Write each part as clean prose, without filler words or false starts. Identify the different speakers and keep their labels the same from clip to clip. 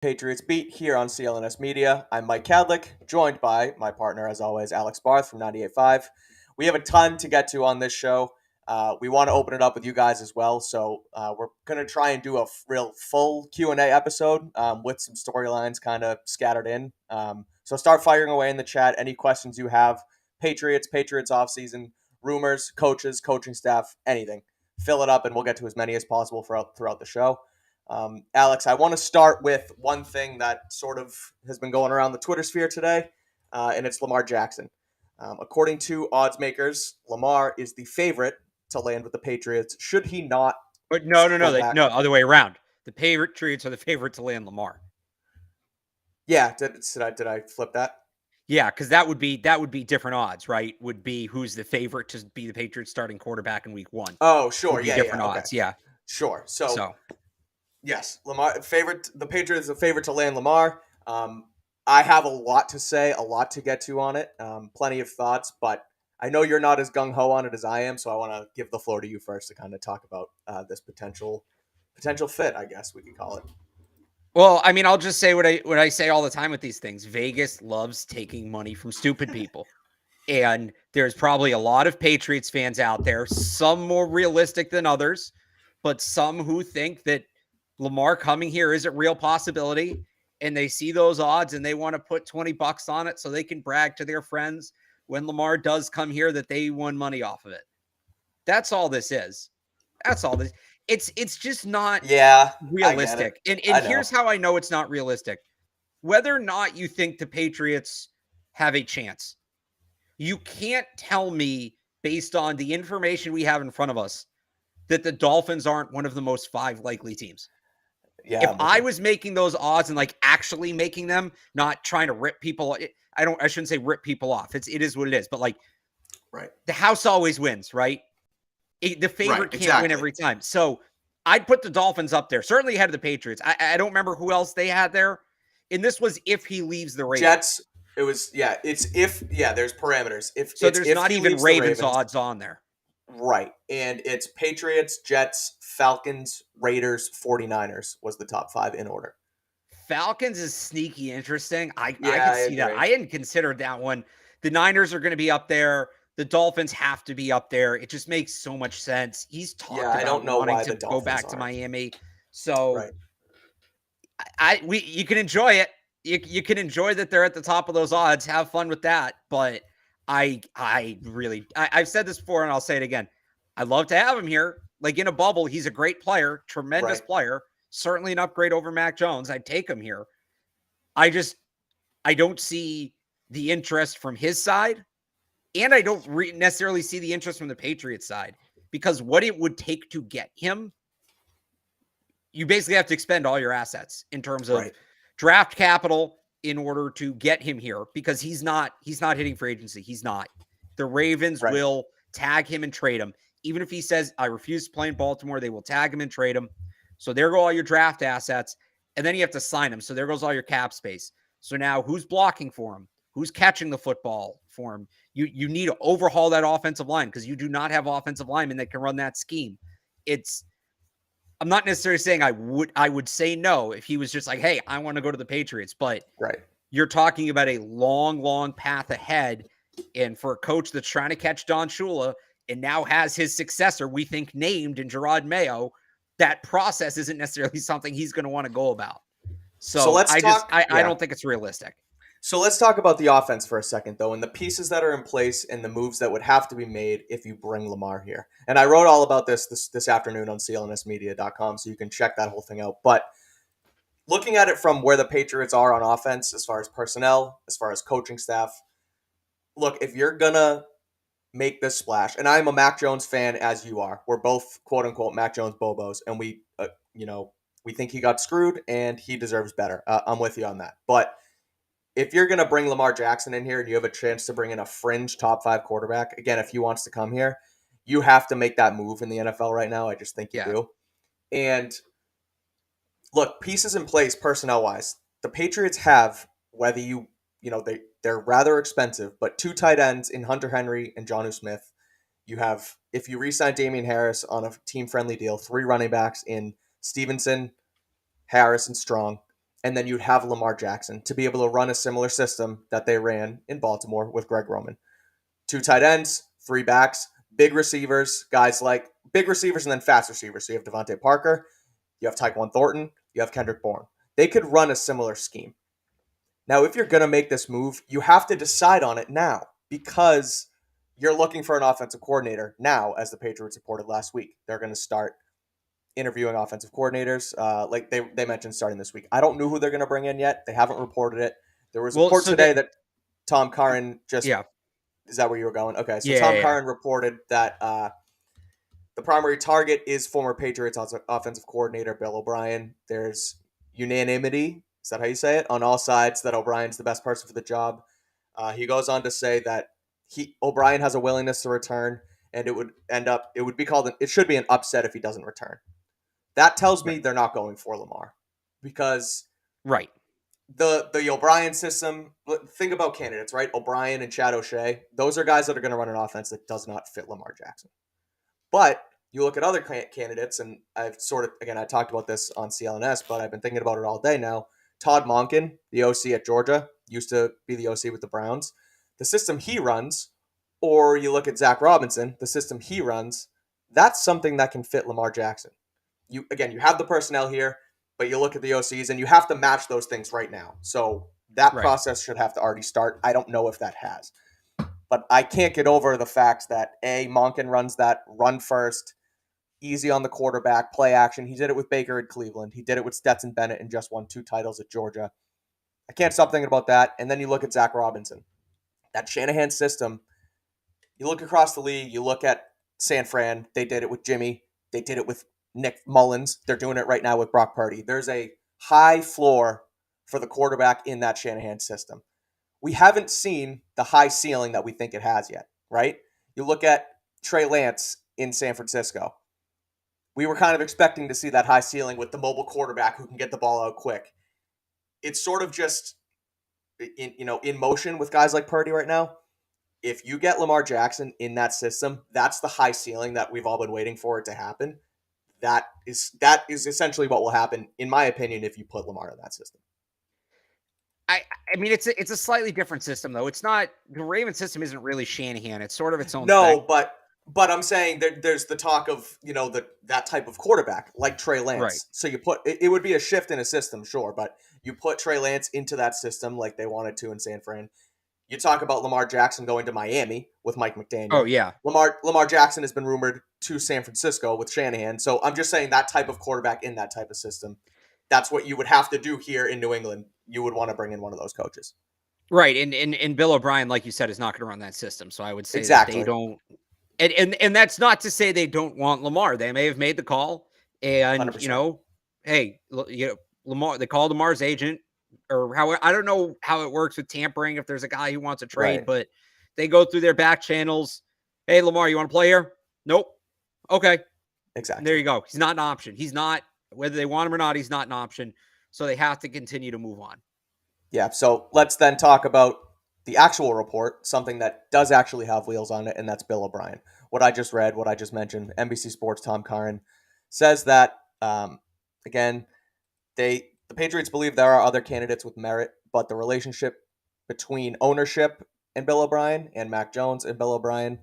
Speaker 1: Patriots beat here on CLNS Media. I'm Mike Kadlick, joined by my partner, as always, Alex Barth from 98.5. We have a ton to get to on this show. We want to open it up with you guys as well, so we're going to try and do a real full Q&A episode with some storylines kind of scattered in. So start firing away in the chat. Any questions you have, Patriots offseason, rumors, coaches, coaching staff, anything. Fill it up, and we'll get to as many as possible throughout the show. Alex, I want to start with one thing that sort of has been going around the Twitter sphere today, and it's Lamar Jackson. According to odds makers, Lamar is the favorite to land with the Patriots. Should he not?
Speaker 2: But no, other way around. The Patriots are the favorite to land Lamar.
Speaker 1: Yeah, did I flip that?
Speaker 2: Yeah, because that would be different odds, right? Would be who's the favorite to be the Patriots starting quarterback in week 1.
Speaker 1: Oh, sure,
Speaker 2: different
Speaker 1: odds,
Speaker 2: okay. Yeah,
Speaker 1: sure. So yes, Lamar favorite. The Patriots are the favorite to land Lamar. I have a lot to say, a lot to get to on it. Plenty of thoughts, but I know you're not as gung ho on it as I am, so I want to give the floor to you first to kind of talk about this potential fit, I guess we could call it.
Speaker 2: Well, I mean, I'll just say what I say all the time with these things. Vegas loves taking money from stupid people. And there's probably a lot of Patriots fans out there, some more realistic than others, but some who think that Lamar coming here is a real possibility. And they see those odds and they want to put $20 on it so they can brag to their friends when Lamar does come here that they won money off of it. That's all this is. That's all this. It's just not realistic. And here's how I know it's not realistic. Whether or not you think the Patriots have a chance, you can't tell me based on the information we have in front of us that the Dolphins aren't one of the most 5 likely teams. Yeah, if I was making those odds and like actually making them, not trying to rip people, I shouldn't say rip people off. It is what it is, but like,
Speaker 1: right.
Speaker 2: The house always wins, right? The favorite can't win every time. So I'd put the Dolphins up there, certainly ahead of the Patriots. I don't remember who else they had there. And this was if he leaves the Ravens.
Speaker 1: Jets. It was, it's if, there's parameters.
Speaker 2: There's not even Ravens odds on there.
Speaker 1: Right. And it's Patriots, Jets, Falcons, Raiders, 49ers was the top 5 in order.
Speaker 2: Falcons is sneaky interesting. I can see that. I hadn't considered that one. The Niners are going to be up there. The Dolphins have to be up there. It just makes so much sense. He's talked about wanting to go back to Miami. So you can enjoy it. You can enjoy that they're at the top of those odds. Have fun with that. But I've said this before and I'll say it again. I'd love to have him here. Like in a bubble, he's a great player, tremendous player, certainly an upgrade over Mac Jones. I'd take him here. I don't see the interest from his side. And I don't necessarily see the interest from the Patriots side because what it would take to get him, you basically have to expend all your assets in terms of draft capital in order to get him here because he's not hitting free agency. He's not. The Ravens will tag him and trade him. Even if he says, I refuse to play in Baltimore, they will tag him and trade him. So there go all your draft assets. And then you have to sign him. So there goes all your cap space. So now who's blocking for him? Who's catching the football for him? You need to overhaul that offensive line because you do not have offensive linemen that can run that scheme. I'm not necessarily saying I would say no if he was just like, hey, I want to go to the Patriots. But you're talking about a long, long path ahead. And for a coach that's trying to catch Don Shula and now has his successor, we think named in Gerard Mayo, that process isn't necessarily something he's going to want to go about. So I don't think it's realistic.
Speaker 1: So let's talk about the offense for a second, though, and the pieces that are in place and the moves that would have to be made if you bring Lamar here. And I wrote all about this afternoon on CLNSmedia.com, so you can check that whole thing out. But looking at it from where the Patriots are on offense, as far as personnel, as far as coaching staff, look, if you're going to make this splash, and I'm a Mac Jones fan as you are. We're both, quote-unquote, Mac Jones bobos, and we think he got screwed, and he deserves better. I'm with you on that. But if you're going to bring Lamar Jackson in here and you have a chance to bring in a fringe top 5 quarterback, again, if he wants to come here, you have to make that move in the NFL right now. I just think you do. And look, pieces in place personnel-wise. The Patriots have, whether they're rather expensive, but 2 tight ends in Hunter Henry and Jonnu Smith. You have, if you re-sign Damian Harris on a team-friendly deal, 3 running backs in Stevenson, Harris, and Strong. and then you'd have Lamar Jackson to be able to run a similar system that they ran in Baltimore with Greg Roman. 2 tight ends, 3 backs, big receivers, guys like big receivers and then fast receivers. So you have Devontae Parker, you have Tyquan Thornton, you have Kendrick Bourne. They could run a similar scheme. Now, if you're going to make this move, you have to decide on it now because you're looking for an offensive coordinator now, as the Patriots reported last week. They're going to start interviewing offensive coordinators. Like they mentioned starting this week. I don't know who they're going to bring in yet. They haven't reported it. There was a report today that Tom Curran just...
Speaker 2: Yeah.
Speaker 1: Is that where you were going? Okay, so
Speaker 2: Yeah,
Speaker 1: Tom Curran reported that the primary target is former Patriots offensive coordinator Bill O'Brien. There's unanimity, is that how you say it, on all sides that O'Brien's the best person for the job. He goes on to say that O'Brien has a willingness to return, and it should be an upset if he doesn't return. That tells me they're not going for Lamar because the O'Brien system, think about candidates, right? O'Brien and Chad O'Shea, those are guys that are going to run an offense that does not fit Lamar Jackson. But you look at other candidates, and I talked about this on CLNS, but I've been thinking about it all day now. Todd Monken, the OC at Georgia, used to be the OC with the Browns. The system he runs, or you look at Zach Robinson, the system he runs, that's something that can fit Lamar Jackson. You have the personnel here, but you look at the OCs, and you have to match those things right now. So that process should have to already start. I don't know if that has. But I can't get over the fact that, Monken runs that run first, easy on the quarterback, play action. He did it with Baker at Cleveland. He did it with Stetson Bennett and just won 2 titles at Georgia. I can't stop thinking about that. And then you look at Zach Robinson. That Shanahan system, you look across the league, you look at San Fran. They did it with Jimmy. They did it with Nick Mullins. They're doing it right now with Brock Purdy. There's a high floor for the quarterback in that Shanahan system. We haven't seen the high ceiling that we think it has yet, right? You look at Trey Lance in San Francisco. We were kind of expecting to see that high ceiling with the mobile quarterback who can get the ball out quick. It's sort of just in motion with guys like Purdy right now. If you get Lamar Jackson in that system, that's the high ceiling that we've all been waiting for it to happen. That is essentially what will happen, in my opinion, if you put Lamar in that system.
Speaker 2: I mean, it's a slightly different system, though. It's not, the Ravens system isn't really Shanahan. It's sort of its own thing.
Speaker 1: But I'm saying there's the talk of, that type of quarterback, like Trey Lance.
Speaker 2: Right.
Speaker 1: So you put, it would be a shift in a system, sure, but you put Trey Lance into that system like they wanted to in San Fran. You talk about Lamar Jackson going to Miami with Mike McDaniel.
Speaker 2: Oh, yeah.
Speaker 1: Lamar Jackson has been rumored to San Francisco with Shanahan. So I'm just saying that type of quarterback in that type of system, that's what you would have to do here in New England. You would want to bring in one of those coaches.
Speaker 2: Right. And Bill O'Brien, like you said, is not going to run that system. So I would say
Speaker 1: exactly.
Speaker 2: That they don't. And that's not to say they don't want Lamar. They may have made the call. And,
Speaker 1: 100%.
Speaker 2: Hey, Lamar, they called Lamar's agent. Or how, I don't know how it works with tampering if there's a guy who wants a trade, but they go through their back channels. Hey, Lamar, you want to play here? Nope. Okay.
Speaker 1: Exactly.
Speaker 2: There you go. He's not an option. He's not, whether they want him or not, he's not an option. So they have to continue to move on.
Speaker 1: Yeah. So let's then talk about the actual report, something that does actually have wheels on it, and that's Bill O'Brien. What I just read, what I just mentioned, NBC Sports' Tom Curran says that, again, the Patriots believe there are other candidates with merit, but the relationship between ownership and Bill O'Brien and Mac Jones and Bill O'Brien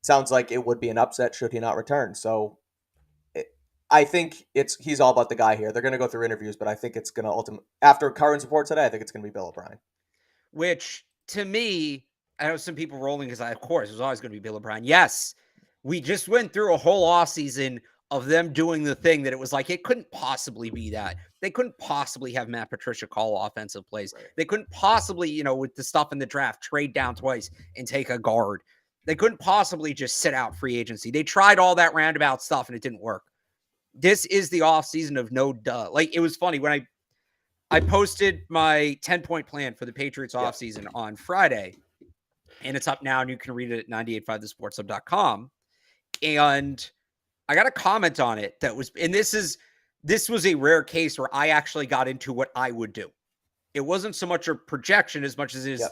Speaker 1: sounds like it would be an upset should he not return. So I think he's all about the guy here. They're going to go through interviews, but I think it's going to ultimately, after Curran's report today, I think it's going to be Bill O'Brien.
Speaker 2: Which, to me, I know some people rolling because of course, it was always going to be Bill O'Brien. Yes, we just went through a whole offseason of them doing the thing that it was like, it couldn't possibly be that. They couldn't possibly have Matt Patricia call offensive plays. Right. They couldn't possibly, with the stuff in the draft, trade down twice and take a guard. They couldn't possibly just sit out free agency. They tried all that roundabout stuff and it didn't work. This is the offseason of no duh. Like, it was funny when I posted my 10-point plan for the Patriots offseason on Friday, and it's up now, and you can read it at 985thesportshub.com. And I got a comment on it that was, and this was a rare case where I actually got into what I would do. It wasn't so much a projection as much as it is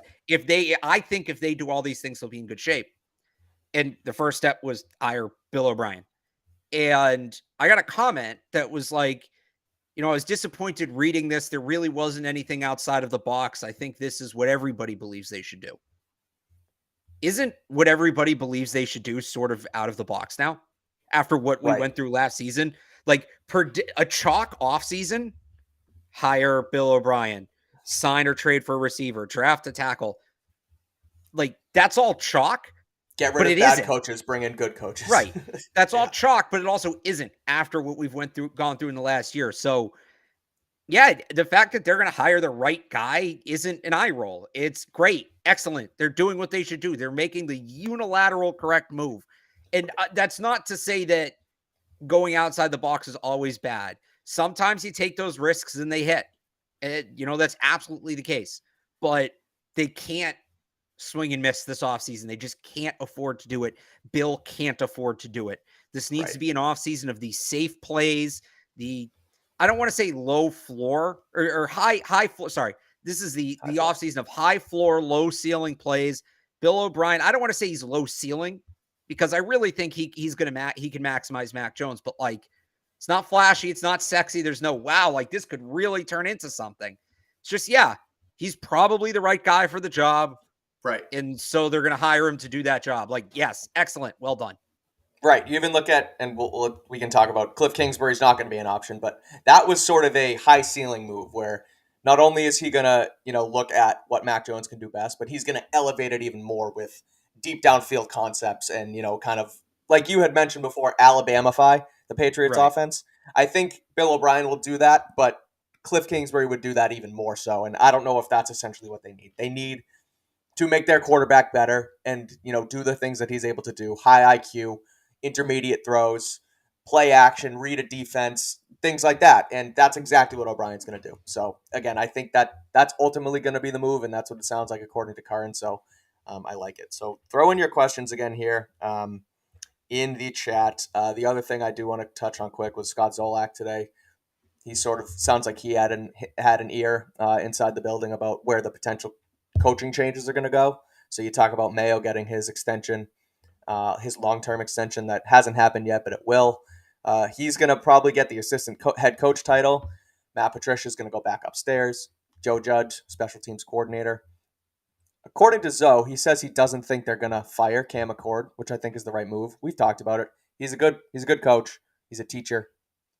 Speaker 2: I think if they do all these things, they'll be in good shape. And the first step was hire Bill O'Brien. And I got a comment that was like, I was disappointed reading this. There really wasn't anything outside of the box. I think this is what everybody believes they should do. Isn't what everybody believes they should do sort of out of the box now after what we
Speaker 1: Right.
Speaker 2: went through last season? Like a chalk offseason, hire Bill O'Brien, sign or trade for a receiver, draft a tackle. Like that's all chalk,
Speaker 1: Get rid
Speaker 2: but
Speaker 1: of
Speaker 2: it
Speaker 1: bad
Speaker 2: isn't.
Speaker 1: coaches, bring in good coaches.
Speaker 2: Right. That's all
Speaker 1: Yeah.
Speaker 2: chalk, but it also isn't after what we've gone through in the last year. So yeah, the fact that they're going to hire the right guy isn't an eye roll. It's great. Excellent. They're doing what they should do. They're making the unilateral correct move. And that's not to say that going outside the box is always bad. Sometimes you take those risks and they hit. And, that's absolutely the case. But they can't swing and miss this offseason. They just can't afford to do it. Bill can't afford to do it. This needs
Speaker 1: Right.
Speaker 2: to be an offseason of these safe plays, I don't want to say low floor or high floor. Sorry. This is the
Speaker 1: High floor.
Speaker 2: offseason of high floor, low ceiling plays. Bill O'Brien, I don't want to say he's low ceiling because I really think he can maximize Mac Jones, but like it's not flashy, it's not sexy. There's no wow, like this could really turn into something. It's just he's probably the right guy for the job.
Speaker 1: Right.
Speaker 2: And so they're going to hire him to do that job. Like, yes, excellent. Well done.
Speaker 1: Right. You even look at, and we can talk about Cliff Kingsbury's not going to be an option, but that was sort of a high ceiling move where not only is he going to, look at what Mac Jones can do best, but he's going to elevate it even more with deep downfield concepts and, kind of like you had mentioned before, Alabama-fy the Patriots
Speaker 2: Right.
Speaker 1: offense. I think Bill O'Brien will do that, but Cliff Kingsbury would do that even more so. And I don't know if that's essentially what they need. They need to make their quarterback better and, do the things that he's able to do. High IQ, intermediate throws, play action, read a defense, things like that. And that's exactly what O'Brien's going to do. So, again, I think that's ultimately going to be the move, and that's what it sounds like according to Curran. So, I like it. So, throw in your questions again here in the chat. The other thing I do want to touch on quick was Scott Zolak today. He sort of sounds like he had an ear inside the building about where the potential coaching changes are going to go. So you talk about Mayo getting his extension, his long-term extension that hasn't happened yet, but it will. He's going to probably get the assistant head coach title. Matt Patricia is going to go back upstairs. Joe Judge, special teams coordinator. According to Zoe, he says he doesn't think they're going to fire Cam McCord, which I think is the right move. We've talked about it. He's a good coach. He's a teacher.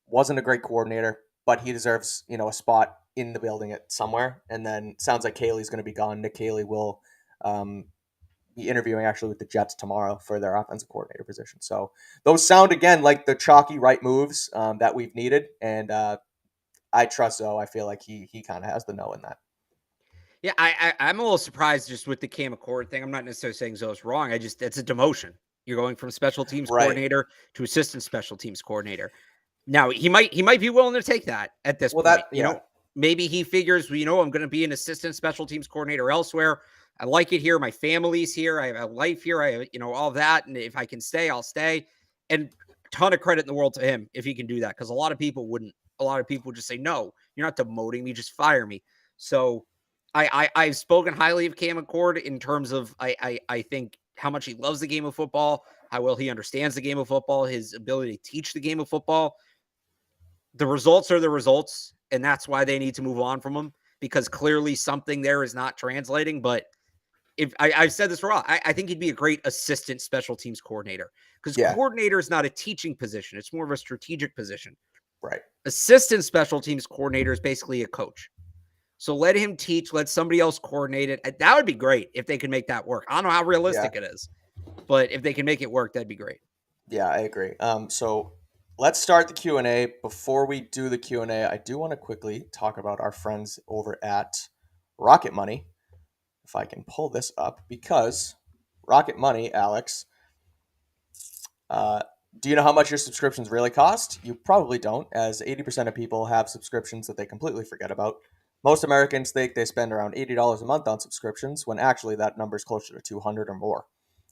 Speaker 1: Wasn't a great coordinator, but he deserves, a spot in the building at somewhere. And then sounds like Cayley's going to be gone. Nick Cayley will be interviewing actually with the Jets tomorrow for their offensive coordinator position. So those sound again like the chalky right moves that we've needed, and I trust Zoe. I feel like he kind of has the know in that.
Speaker 2: Yeah, I'm a little surprised just with the Cam Accord thing. I'm not necessarily saying Zoe's wrong. It's a demotion. You're going from special teams
Speaker 1: Right.
Speaker 2: coordinator to assistant special teams coordinator. Now he might be willing to take that at this
Speaker 1: Well,
Speaker 2: point.
Speaker 1: yeah.
Speaker 2: Maybe he figures, I'm going to be an assistant special teams coordinator elsewhere. I like it here. My family's here. I have a life here. I have, all that. And if I can stay, I'll stay. And a ton of credit in the world to him if he can do that. Because a lot of people wouldn't. A lot of people would just say, no, you're not demoting me. Just fire me. So I've spoken highly of Cam Accord in terms of I think how much he loves the game of football, how well he understands the game of football, his ability to teach the game of football. The results are the results, and that's why they need to move on from him because clearly something there is not translating. But if I've said this for a while, I think he'd be a great assistant special teams coordinator because coordinator is not a teaching position. It's more of a strategic position.
Speaker 1: Right.
Speaker 2: Assistant special teams coordinator is basically a coach. So let him teach, let somebody else coordinate it. That would be great if they can make that work. I don't know how realistic it is, but if they can make it work, that'd be great.
Speaker 1: Yeah, I agree. So let's start the Q&A. Before we do the Q&A, I do want to quickly talk about our friends over at Rocket Money. If I can pull this up, because Rocket Money, Alex, do you know how much your subscriptions really cost? You probably don't, as 80% of people have subscriptions that they completely forget about. Most Americans think they spend around $80 a month on subscriptions, when actually that number is closer to 200 or more.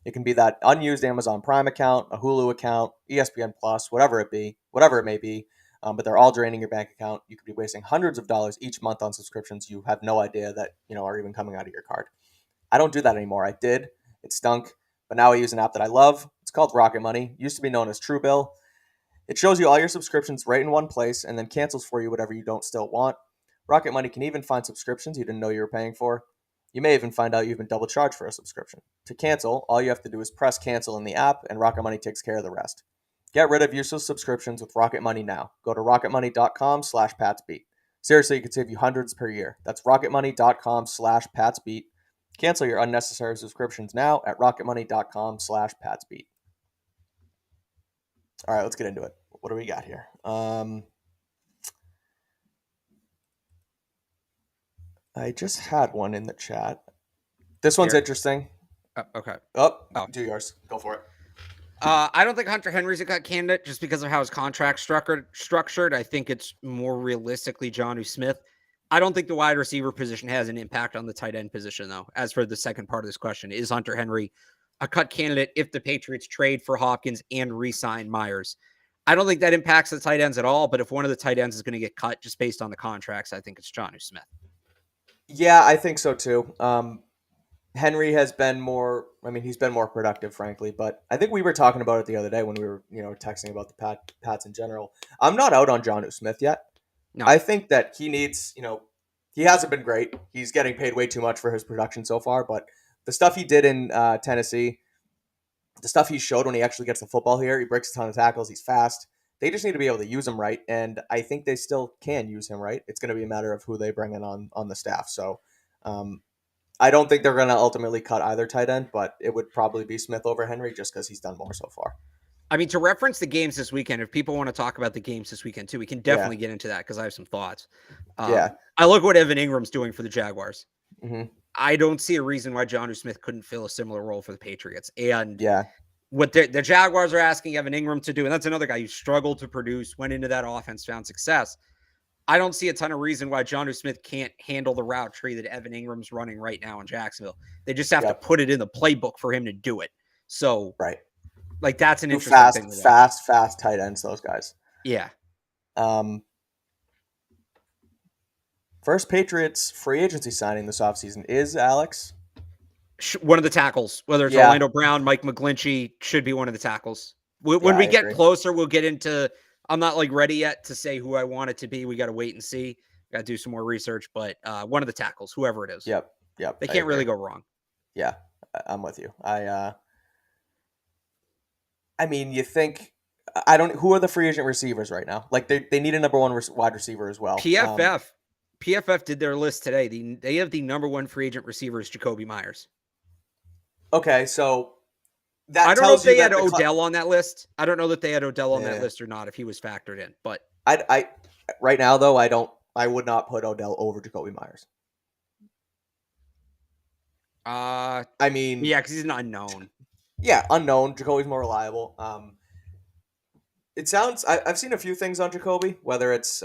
Speaker 1: It can be that unused Amazon Prime account, a Hulu account, ESPN Plus, whatever it may be, but they're all draining your bank account. You could be wasting hundreds of dollars each month on subscriptions you have no idea that are even coming out of your card. I don't do that anymore. I did. It stunk. But now I use an app that I love. It's called Rocket Money. It used to be known as Truebill. It shows you all your subscriptions right in one place and then cancels for you whatever you don't still want. Rocket Money can even find subscriptions you didn't know you were paying for. You may even find out you've been double charged for a subscription. To cancel, all you have to do is press cancel in the app, and Rocket Money takes care of the rest. Get rid of useless subscriptions with Rocket Money now. Go to rocketmoney.com/PatsBeat. Seriously, it could save you hundreds per year. That's rocketmoney.com/PatsBeat. Cancel your unnecessary subscriptions now at rocketmoney.com/PatsBeat. All right, let's get into it. What do we got here? I just had one in the chat. This one's interesting.
Speaker 2: Okay.
Speaker 1: Oh, do yours. Go for it.
Speaker 2: I don't think Hunter Henry's a cut candidate just because of how his contract's structured. I think it's more realistically Jonnu Smith. I don't think the wide receiver position has an impact on the tight end position, though. As for the second part of this question, is Hunter Henry a cut candidate if the Patriots trade for Hopkins and re-sign Myers? I don't think that impacts the tight ends at all, but if one of the tight ends is going to get cut just based on the contracts, I think it's Jonnu Smith.
Speaker 1: Yeah, I think so too. Henry has been more. I mean, he's been more productive, frankly. But I think we were talking about it the other day when we were, texting about the Pats in general. I'm not out on Jonnu Smith yet.
Speaker 2: No.
Speaker 1: I think that he needs. He hasn't been great. He's getting paid way too much for his production so far. But the stuff he did in Tennessee, the stuff he showed when he actually gets the football here, he breaks a ton of tackles. He's fast. They just need to be able to use him right, and I think they still can use him right. It's going to be a matter of who they bring in on the staff. So, I don't think they're going to ultimately cut either tight end, but it would probably be Smith over Henry just because he's done more so far.
Speaker 2: I mean, to reference the games this weekend, if people want to talk about the games this weekend too, we can definitely get into that because I have some thoughts. I look what Evan Ingram's doing for the Jaguars.
Speaker 1: Mm-hmm.
Speaker 2: I don't see a reason why Jonnu Smith couldn't fill a similar role for the Patriots. And what the Jaguars are asking Evan Ingram to do, and that's another guy who struggled to produce, went into that offense, found success. I don't see a ton of reason why Jonnu Smith can't handle the route tree that Evan Ingram's running right now in Jacksonville. They just have to put it in the playbook for him to do it. So, like, that's an interesting thing.
Speaker 1: Fast tight ends, those guys.
Speaker 2: Yeah.
Speaker 1: First Patriots free agency signing this offseason is Alex.
Speaker 2: One of the tackles, whether it's Orlando Brown, Mike McGlinchey, should be one of the tackles. When we get closer, we'll get into. I'm not ready yet to say who I want it to be. We got to wait and see. Got to do some more research, but one of the tackles, whoever it is.
Speaker 1: Yep.
Speaker 2: They can't really go wrong.
Speaker 1: Yeah, I'm with you. I mean, you think who are the free agent receivers right now? Like they need a number one wide receiver as well.
Speaker 2: PFF did their list today. They have the number one free agent receiver is Jacoby Myers.
Speaker 1: Okay, so
Speaker 2: I don't know if they had Odell on that list. I don't know that they had Odell on that list or not, if he was factored in. But
Speaker 1: I right now though, I would not put Odell over Jacoby Myers.
Speaker 2: I mean, because he's an unknown.
Speaker 1: Yeah, unknown. Jacoby's more reliable. It sounds. I've seen a few things on Jacoby, whether it's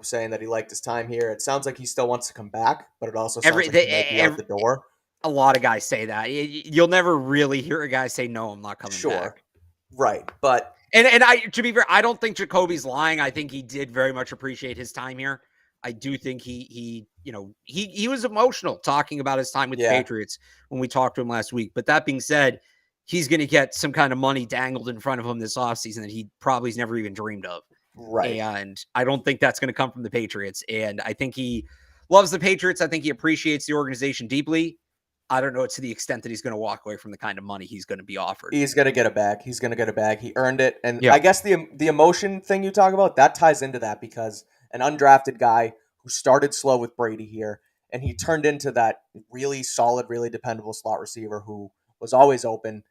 Speaker 1: saying that he liked his time here. It sounds like he still wants to come back, but it also sounds like he might be out the door.
Speaker 2: A lot of guys say that. You'll never really hear a guy say, no, I'm not coming back.
Speaker 1: Right. But
Speaker 2: and to be fair, I don't think Jacoby's lying. I think he did very much appreciate his time here. I do think he was emotional talking about his time with the Patriots when we talked to him last week. But that being said, he's going to get some kind of money dangled in front of him this offseason that he probably has never even dreamed of.
Speaker 1: Right.
Speaker 2: And I don't think that's going to come from the Patriots. And I think he loves the Patriots. I think he appreciates the organization deeply. I don't know to the extent that he's going to walk away from the kind of money he's going to be offered.
Speaker 1: He's going to get it back. He earned it. And I guess the emotion thing you talk about, that ties into that because an undrafted guy who started slow with Brady here, and he turned into that really solid, really dependable slot receiver who was always open,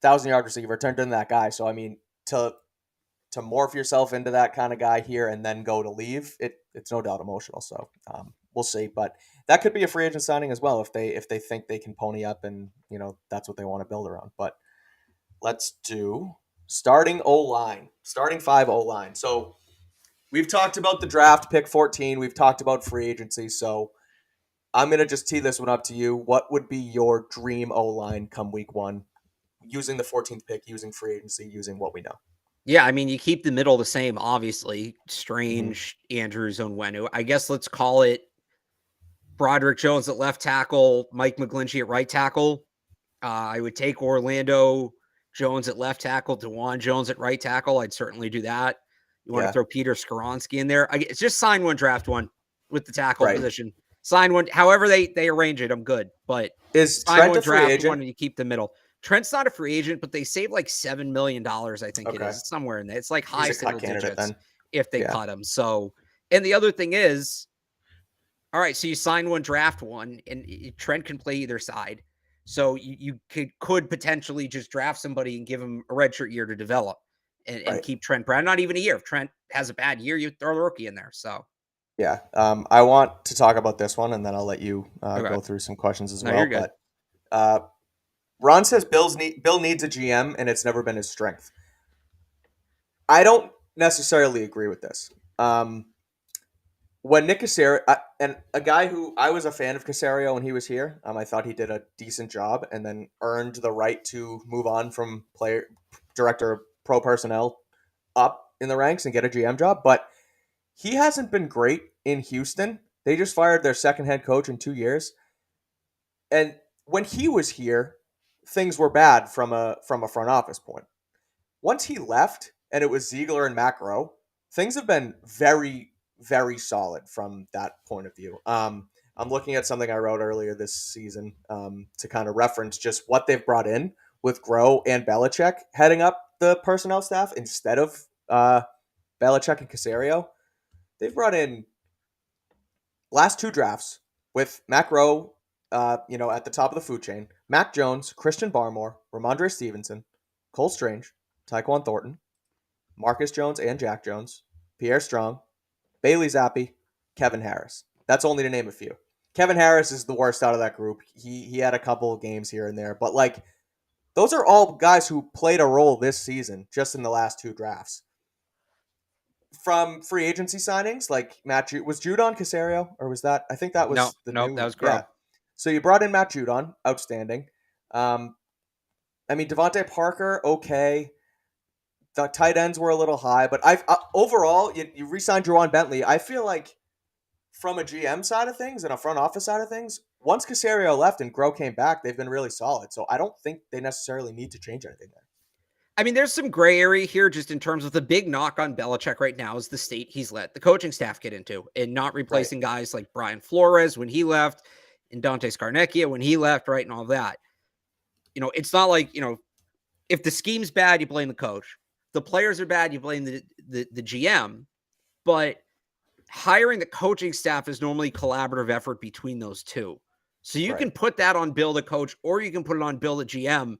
Speaker 1: 1,000-yard receiver, turned into that guy. So, I mean, to morph yourself into that kind of guy here and then go to leave, it's no doubt emotional. So we'll see. But that could be a free agent signing as well if they think they can pony up and, that's what they want to build around. But let's do starting O-line, starting 5 O-line. So we've talked about the draft, pick 14. We've talked about free agency. So I'm going to just tee this one up to you. What would be your dream O-line come week 1 using the 14th pick, using free agency, using what we know?
Speaker 2: Yeah, I mean, you keep the middle the same, obviously. Strange, Andrews, Onwenu. I guess let's call it Broderick Jones at left tackle, Mike McGlinchey at right tackle. I would take Orlando Jones at left tackle, DeJuan Jones at right tackle, I'd certainly do that. You want to throw Peter Skoronski in there? It's just sign one, draft one with the tackle position. Sign one, however they arrange it. I'm good, but
Speaker 1: is
Speaker 2: sign
Speaker 1: Trent
Speaker 2: one,
Speaker 1: a free
Speaker 2: draft
Speaker 1: agent?
Speaker 2: one, and you keep the middle. Trent's not a free agent, but they saved like $7 million. I think it is. It's somewhere in there. It's like high single digits then, if they cut him. So, and the other thing is, all right, so you sign one, draft one, and Trent can play either side. So you could potentially just draft somebody and give him a redshirt year to develop and keep Trent Brown. Not even a year. If Trent has a bad year, you throw the rookie in there. So
Speaker 1: yeah, I want to talk about this one, and then I'll let you go through some questions as well.
Speaker 2: You're good.
Speaker 1: But Ron says Bill needs a GM, and it's never been his strength. I don't necessarily agree with this. When Nick Caserio, and a guy who I was a fan of Caserio when he was here, I thought he did a decent job, and then earned the right to move on from director of pro personnel up in the ranks and get a GM job. But he hasn't been great in Houston. They just fired their second head coach in 2 years, and when he was here, things were bad from a front office point. Once he left, and it was Ziegler and Macro, things have been very, very solid from that point of view. I'm looking at something I wrote earlier this season to kind of reference just what they've brought in with Groh and Belichick heading up the personnel staff instead of Belichick and Caserio. They've brought in last 2 drafts with Macro, at the top of the food chain, Mac Jones, Christian Barmore, Ramondre Stevenson, Cole Strange, Tyquan Thornton, Marcus Jones and Jack Jones, Pierre Strong, Bailey Zappi, Kevin Harris. That's only to name a few. Kevin Harris is the worst out of that group. He had a couple of games here and there, but those are all guys who played a role this season just in the last 2 drafts. From free agency signings, like was Judon Caserio, or was that? I think that was
Speaker 2: that was Groh.
Speaker 1: Yeah. So you brought in Matt Judon, outstanding. Devontae Parker, okay. The tight ends were a little high, but overall, you re-signed Juwan Bentley. I feel like from a GM side of things and a front office side of things, once Caserio left and Groh came back, they've been really solid. So I don't think they necessarily need to change anything there.
Speaker 2: There's some gray area here just in terms of the big knock on Belichick right now is the state he's let the coaching staff get into and not replacing guys like Brian Flores when he left and Dante Scarnecchia when he left, right, and all that. It's not like, if the scheme's bad, you blame the coach. The players are bad, you blame the GM. But hiring the coaching staff is normally collaborative effort between those two. So you can put that on Bill the coach, or you can put it on Bill the GM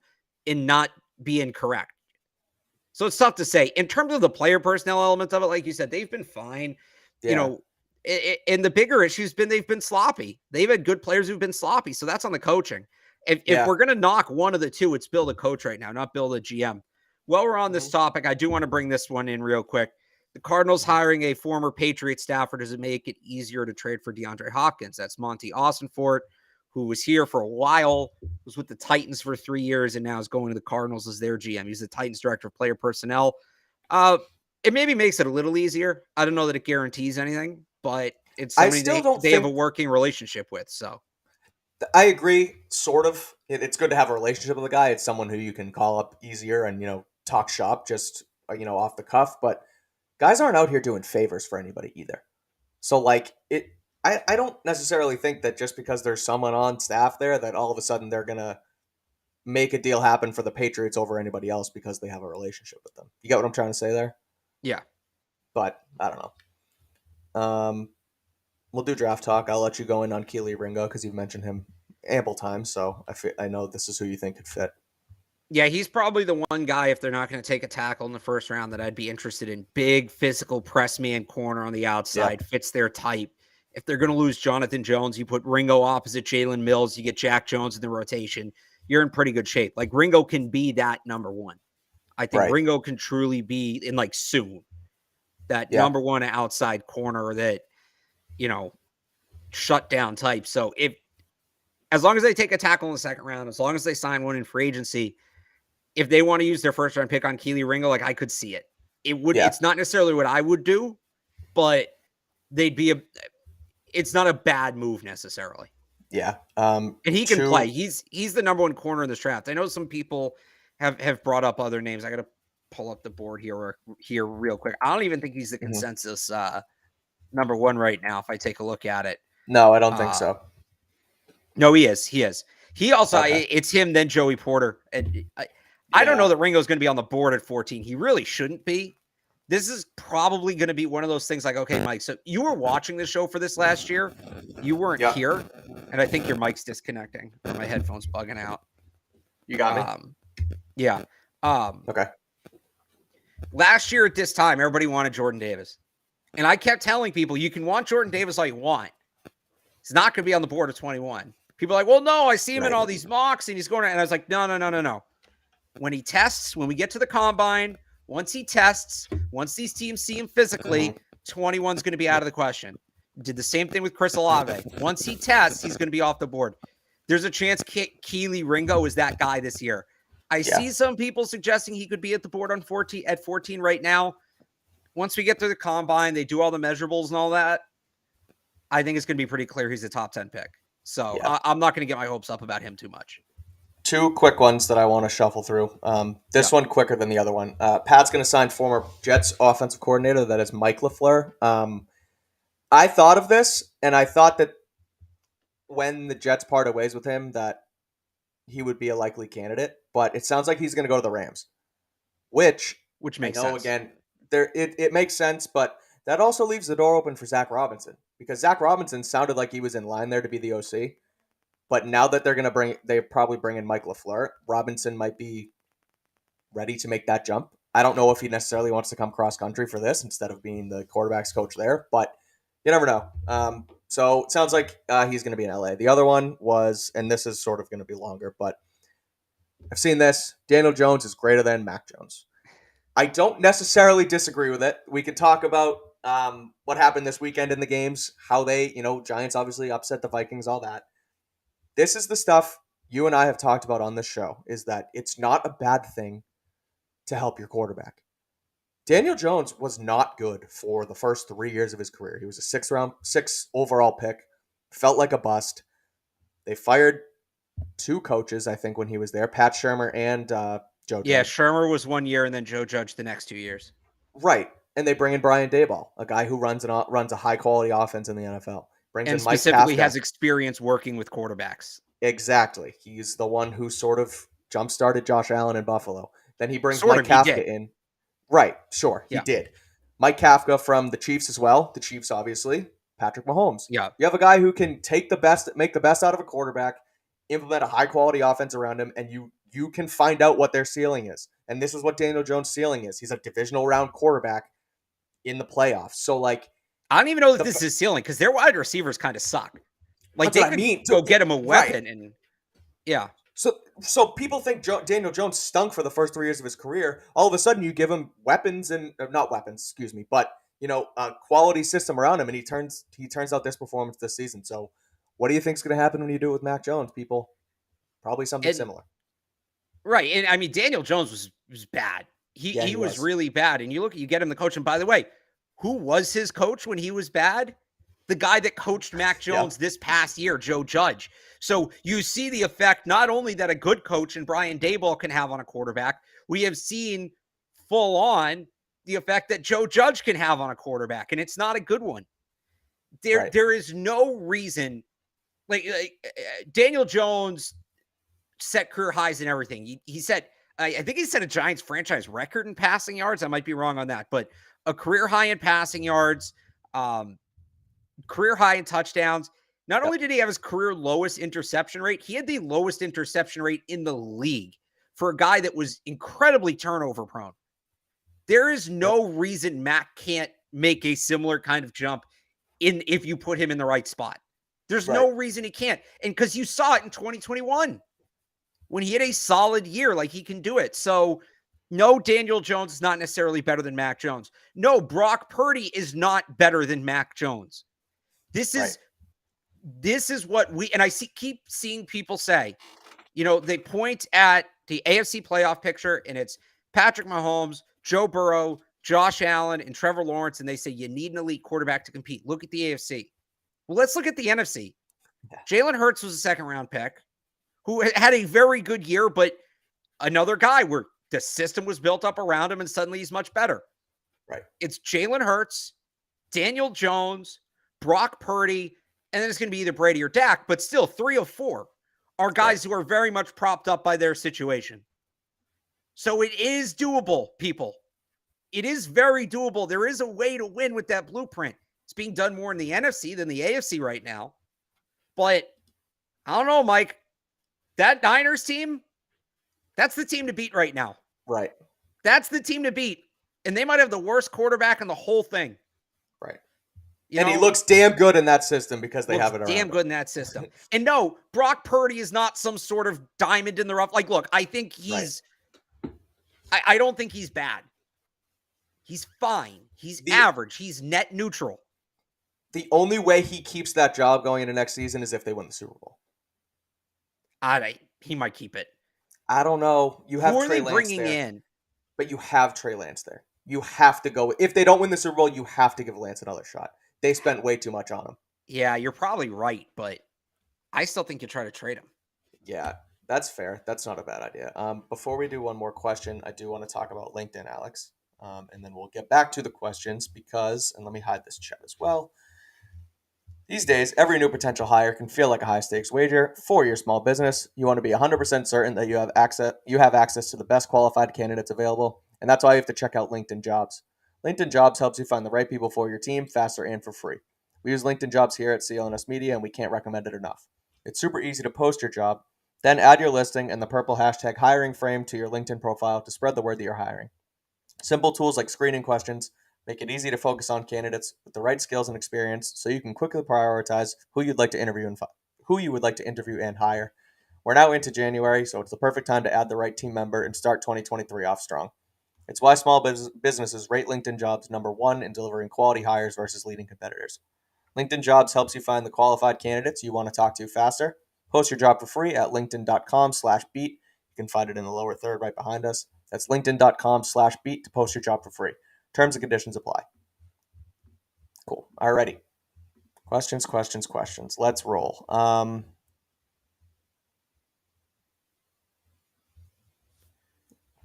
Speaker 2: and not be incorrect. So it's tough to say. In terms of the player personnel element of it, like you said, they've been fine. Yeah. And the bigger issue's been they've been sloppy. They've had good players who've been sloppy. So that's on the coaching. If we're going to knock one of the two, it's Bill the coach right now, not Bill the GM. While we're on this topic, I do want to bring this one in real quick. The Cardinals hiring a former Patriot staffer, does it make it easier to trade for DeAndre Hopkins? That's Monty Austinfort, who was here for a while, was with the Titans for 3 years, and now is going to the Cardinals as their GM. He's the Titans director of player personnel. It maybe makes it a little easier. I don't know that it guarantees anything, but it's somebody they have a working relationship with. So
Speaker 1: I agree, sort of. It's good to have a relationship with a guy. It's someone who you can call up easier and, talk shop just, off the cuff. But guys aren't out here doing favors for anybody either. So, I don't necessarily think that just because there's someone on staff there that all of a sudden they're going to make a deal happen for the Patriots over anybody else because they have a relationship with them. You get what I'm trying to say there?
Speaker 2: Yeah.
Speaker 1: But I don't know. We'll do draft talk. I'll let you go in on Keely Ringo because you've mentioned him ample times. So I know this is who you think could fit.
Speaker 2: Yeah, he's probably the one guy, if they're not going to take a tackle in the first round, that I'd be interested in. Big, physical press man corner on the outside, fits their type. If they're going to lose Jonathan Jones, you put Ringo opposite Jalen Mills, you get Jack Jones in the rotation, you're in pretty good shape. Ringo can be that number one. I think Ringo can truly be, soon, that number one outside corner that, shut down type. So as long as they take a tackle in the second round, as long as they sign one in free agency, if they want to use their first round pick on Keely Ringo, I could see it. It's not necessarily what I would do, but it's not a bad move necessarily.
Speaker 1: Yeah.
Speaker 2: And he can play. He's the number one corner in this draft. I know some people have brought up other names. I got to pull up the board here real quick. I don't even think he's the consensus number one right now. If I take a look at it,
Speaker 1: no, I don't think so.
Speaker 2: No, he is. He also
Speaker 1: Okay.
Speaker 2: it's him then Joey Porter. And I don't know that Ringo's going to be on the board at 14. He really shouldn't be. This is probably going to be one of those things like, okay, Mike, so you were watching the show for this last year. You weren't here. And I think your mic's disconnecting or my headphones bugging out.
Speaker 1: You got me?
Speaker 2: Yeah.
Speaker 1: Okay.
Speaker 2: Last year at this time, everybody wanted Jordan Davis. And I kept telling people, you can want Jordan Davis all you want. He's not going to be on the board at 21. People are like, well, no, I see him in all these mocks and he's going to, and I was like, no. When he tests, when we get to the combine, once he tests, once these teams see him physically, 21 is going to be out of the question. Did the same thing with Chris Olave. Once he tests, he's going to be off the board. There's a chance Keely Ringo is that guy this year. I see some people suggesting he could be at the board on 14 right now. Once we get through the combine, they do all the measurables and all that. I think it's going to be pretty clear he's a top 10 pick. So I'm not going to get my hopes up about him too much.
Speaker 1: Two quick ones that I want to shuffle through. This one quicker than the other one. Pat's going to sign former Jets offensive coordinator. That is Mike LaFleur. I thought of this, and I thought that when the Jets parted ways with him, that he would be a likely candidate. But it sounds like he's going to go to the Rams, which
Speaker 2: makes sense.
Speaker 1: Again, it makes sense, but that also leaves the door open for Zach Robinson, because Zach Robinson sounded like he was in line there to be the OC. But now that they probably bring in Mike LaFleur, Robinson might be ready to make that jump. I don't know if he necessarily wants to come cross country for this instead of being the quarterback's coach there, but you never know. So it sounds like he's going to be in LA. The other one was, and this is sort of going to be longer, but I've seen this. Daniel Jones is greater than Mac Jones. I don't necessarily disagree with it. We could talk about what happened this weekend in the games, how they, Giants obviously upset the Vikings, all that. This is the stuff you and I have talked about on this show, is that it's not a bad thing to help your quarterback. Daniel Jones was not good for the first 3 years of his career. He was a 6 overall pick, felt like a bust. They fired 2 coaches, I think, when he was there, Pat Shurmur and Joe Judge.
Speaker 2: Yeah, Shurmur was 1 year and then Joe Judge the next 2 years.
Speaker 1: Right. And they bring in Brian Daboll, a guy who runs a high-quality offense in the NFL. Brings in Mike
Speaker 2: specifically
Speaker 1: Kafka.
Speaker 2: Has experience working with quarterbacks.
Speaker 1: Exactly. He's the one who sort of jump-started Josh Allen in Buffalo. Then he brings Mike Kafka in. Right. Sure. He did. Mike Kafka from the Chiefs as well. The Chiefs, obviously. Patrick Mahomes.
Speaker 2: Yeah.
Speaker 1: You have a guy who can make the best out of a quarterback, implement a high-quality offense around him, and you can find out what their ceiling is. And this is what Daniel Jones' ceiling is. He's a divisional round quarterback in the playoffs. So, I
Speaker 2: don't even know that this is his ceiling, because their wide receivers kind of suck. They could go get him a weapon, and
Speaker 1: So people think Daniel Jones stunk for the first 3 years of his career. All of a sudden, you give him weapons not weapons, excuse me, but a quality system around him, and he turns out this performance this season. So, what do you think is going to happen when you do it with Mac Jones, people? Probably something similar.
Speaker 2: Right, and I mean, Daniel Jones was bad. He was really bad, and you get him the coach. And by the way, who was his coach when he was bad? The guy that coached Mac Jones this past year, Joe Judge. So you see the effect, not only that a good coach and Brian Daboll can have on a quarterback, we have seen full on the effect that Joe Judge can have on a quarterback, and it's not a good one. There is no reason, Daniel Jones set career highs and everything. He said, I think he set a Giants franchise record in passing yards. I might be wrong on that, but a career high in passing yards, career high in touchdowns. Not only did he have his career lowest interception rate, he had the lowest interception rate in the league for a guy that was incredibly turnover prone. There is no reason Mac can't make a similar kind of jump if you put him in the right spot. There's no reason he can't. And because you saw it in 2021 when he had a solid year, he can do it. So no, Daniel Jones is not necessarily better than Mac Jones. No, Brock Purdy is not better than Mac Jones. This is what I keep seeing people say, they point at the AFC playoff picture and it's Patrick Mahomes, Joe Burrow, Josh Allen, and Trevor Lawrence. And they say, you need an elite quarterback to compete. Look at the AFC. Well, let's look at the NFC. Jalen Hurts was a second round pick who had a very good year, but another guy where the system was built up around him and suddenly he's much better.
Speaker 1: Right.
Speaker 2: It's Jalen Hurts, Daniel Jones, Brock Purdy, and then it's going to be either Brady or Dak, but still 3 of 4 are guys who are very much propped up by their situation. So it is doable, people. It is very doable. There is a way to win with that blueprint. It's being done more in the NFC than the AFC right now. But I don't know, Mike. That Niners team, that's the team to beat right now.
Speaker 1: Right.
Speaker 2: That's the team to beat. And they might have the worst quarterback in the whole thing.
Speaker 1: Right. And he looks damn good in that system because they have it around
Speaker 2: damn good in that system. And no, Brock Purdy is not some sort of diamond in the rough. Like, look, I think he's I don't think he's bad. He's fine. He's average. He's net neutral.
Speaker 1: The only way he keeps that job going into next season is if they win the Super Bowl.
Speaker 2: He might keep it.
Speaker 1: I don't know. You have Trey Lance there, but you have Trey Lance there. You have to go. If they don't win the Super Bowl, you have to give Lance another shot. They spent way too much on him.
Speaker 2: Yeah, you're probably right, but I still think you try to trade him.
Speaker 1: Yeah, that's fair. That's not a bad idea. Before we do one more question, I do want to talk about LinkedIn, Alex. And then we'll get back to the questions because, and let me hide this chat as well. These days, every new potential hire can feel like a high-stakes wager for your small business. You want to be 100% certain that you have access to the best qualified candidates available, and that's why you have to check out LinkedIn Jobs. LinkedIn Jobs helps you find the right people for your team faster and for free. We use LinkedIn Jobs here at CLNS Media, and we can't recommend it enough. It's super easy to post your job, then add your listing and the purple hashtag hiring frame to your LinkedIn profile to spread the word that you're hiring. Simple tools like screening questions make it easy to focus on candidates with the right skills and experience so you can quickly prioritize who you would like to interview and hire. We're now into January, so it's the perfect time to add the right team member and start 2023 off strong. It's why small businesses rate LinkedIn Jobs #1 in delivering quality hires versus leading competitors. LinkedIn Jobs helps you find the qualified candidates you want to talk to faster. Post your job for free at linkedin.com/beat. You can find it in the lower third right behind us. That's linkedin.com/beat to post your job for free. Terms and conditions apply. Cool. Alrighty. Questions. Let's roll.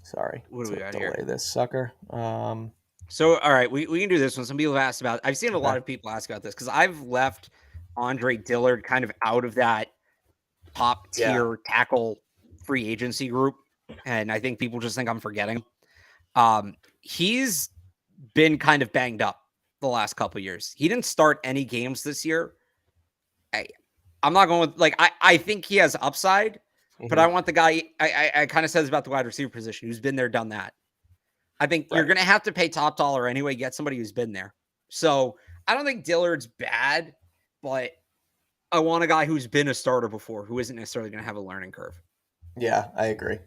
Speaker 1: Sorry.
Speaker 2: What do we got
Speaker 1: delay
Speaker 2: here?
Speaker 1: This sucker.
Speaker 2: So, all right, we can do this one. Some people have asked about. I've seen a lot of people ask about this because I've left Andre Dillard kind of out of that top tier tackle free agency group, and I think people just think I'm forgetting. He's been kind of banged up the last couple of years. He didn't start any games this year. I'm not going with I think he has upside, but I want the guy. I kind of said this about the wide receiver position who's been there, done that. I think you're going to have to pay top dollar anyway, get somebody who's been there. So I don't think Dillard's bad, but I want a guy who's been a starter before, who isn't necessarily going to have a learning curve.
Speaker 1: Yeah, I agree.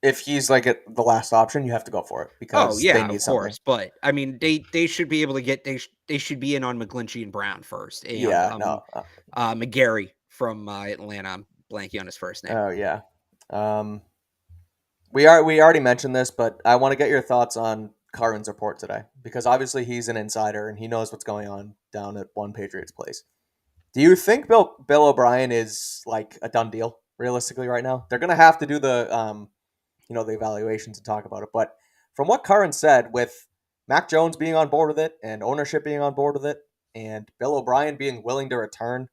Speaker 1: If he's like the last option, you have to go for it because they need
Speaker 2: of course. Something. But I mean, they should be able to get they should be in on McGlinchey and Brown first. And, McGarry from Atlanta. I'm blanking on his first name.
Speaker 1: Oh yeah. We already mentioned this, but I want to get your thoughts on Carmen's report today because obviously he's an insider and he knows what's going on down at One Patriots Place. Do you think Bill O'Brien is like a done deal realistically right now? They're going to have to do the the evaluations and talk about it. But from what Curran said, with Mac Jones being on board with it and ownership being on board with it and Bill O'Brien being willing to return,